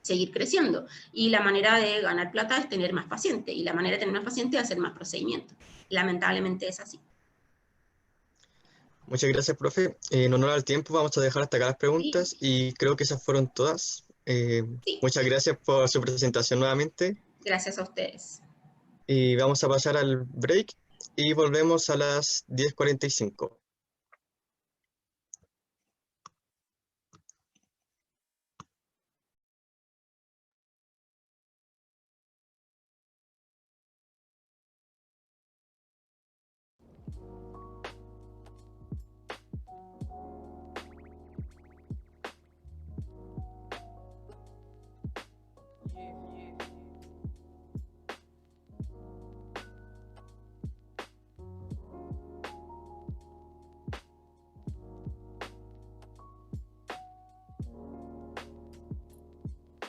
seguir creciendo y la manera de ganar plata es tener más pacientes y la manera de tener más pacientes es hacer más procedimientos. Lamentablemente es así. Muchas gracias, profe. En honor al tiempo, vamos a dejar hasta acá las Sí, preguntas y creo que esas fueron todas. sí. Muchas gracias por su presentación nuevamente Gracias a ustedes. y vamos a pasar al break y volvemos a las 10:45.